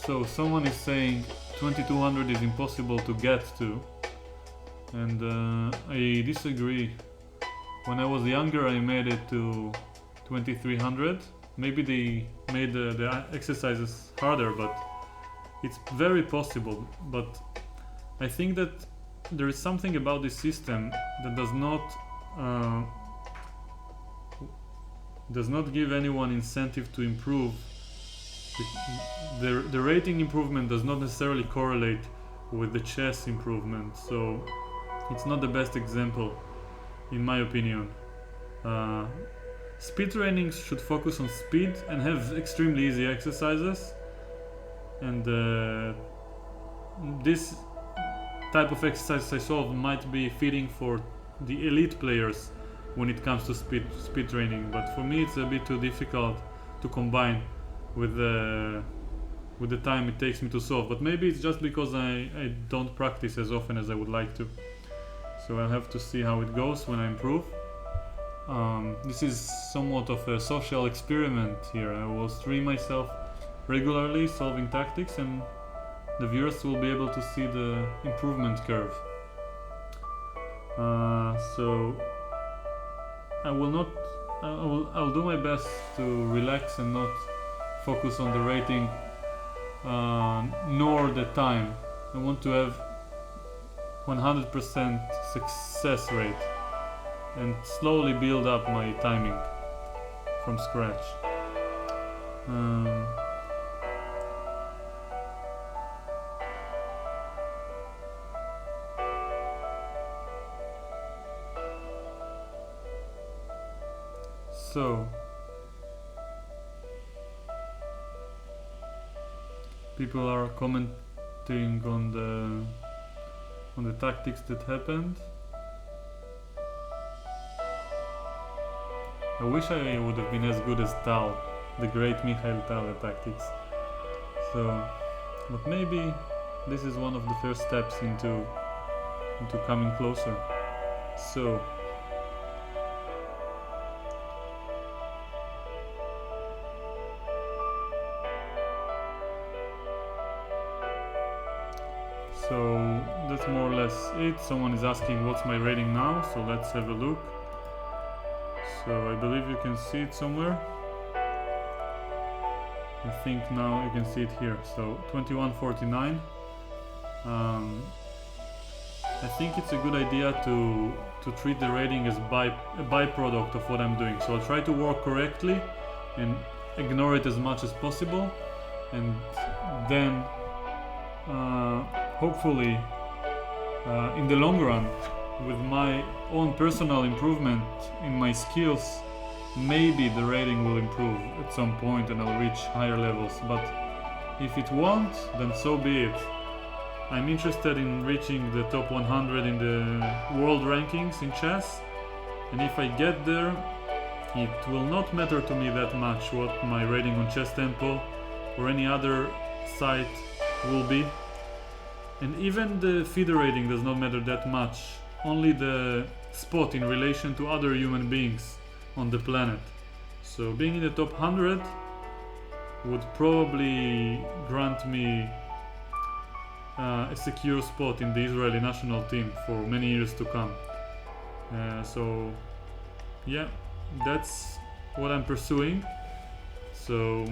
So someone is saying 2200 is impossible to get to, and I disagree. When I was younger, I made it to 2300. Maybe they made the exercises harder, but it's very possible. But I think that there is something about this system that does not give anyone incentive to improve. The rating improvement does not necessarily correlate with the chess improvement, so it's not the best example, in my opinion. Speed trainings should focus on speed and have extremely easy exercises, and this type of exercise I solved might be fitting for the elite players when it comes to speed training, but for me it's a bit too difficult to combine with the time it takes me to solve. But maybe it's just because I don't practice as often as I would like to, so I'll have to see how it goes when I improve. This is somewhat of a social experiment here. I will stream myself regularly solving tactics, and the viewers will be able to see the improvement curve. So I'll do my best to relax and not focus on the rating nor the time. I want to have 100% success rate and slowly build up my timing from scratch. So people are commenting on the tactics that happened. I wish I would have been as good as Tal, the great Mikhail Tal at tactics. So, but maybe this is one of the first steps into coming closer. So that's more or less it. Someone is asking what's my rating now, so let's have a look. So I believe you can see it somewhere. I think now you can see it here. So 2149. I think it's a good idea to treat the rating as a byproduct of what I'm doing. So I'll try to work correctly and ignore it as much as possible, and then hopefully in the long run, with my own personal improvement in my skills, maybe the rating will improve at some point and I'll reach higher levels. But if it won't, then so be it. I'm interested in reaching the top 100 in the world rankings in chess, and if I get there, it will not matter to me that much what my rating on Chess Temple or any other site will be. And even the FIDE rating does not matter that much, only the spot in relation to other human beings on the planet. So being in the top 100 would probably grant me a secure spot in the Israeli national team for many years to come. So yeah, that's what I'm pursuing. So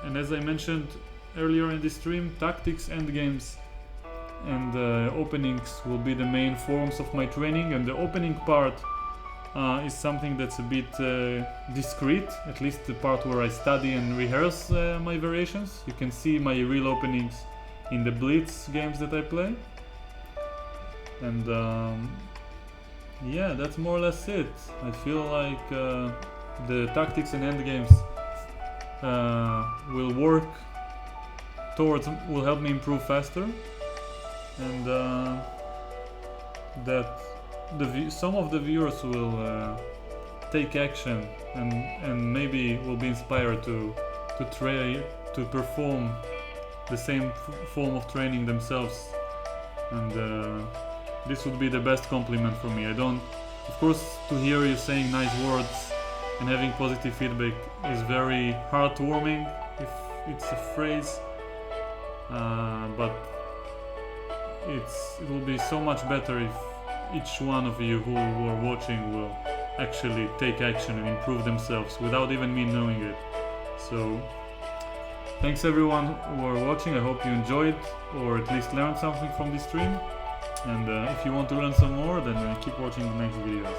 and as I mentioned earlier in this stream, tactics, endgames and openings will be the main forms of my training, and the opening part is something that's a bit discreet, at least the part where I study and rehearse my variations. You can see my real openings in the Blitz games that I play. And yeah, that's more or less it. I feel like the tactics and endgames will help me improve faster, and that some of the viewers will take action and maybe will be inspired to try to perform the same form of training themselves, and this would be the best compliment for me. Of course, to hear you saying nice words and having positive feedback is very heartwarming, if it's a phrase, but it will be so much better if each one of you who are watching will actually take action and improve themselves without even me knowing it. So thanks everyone who are watching. I hope you enjoyed or at least learned something from this stream, and if you want to learn some more, then keep watching the next videos.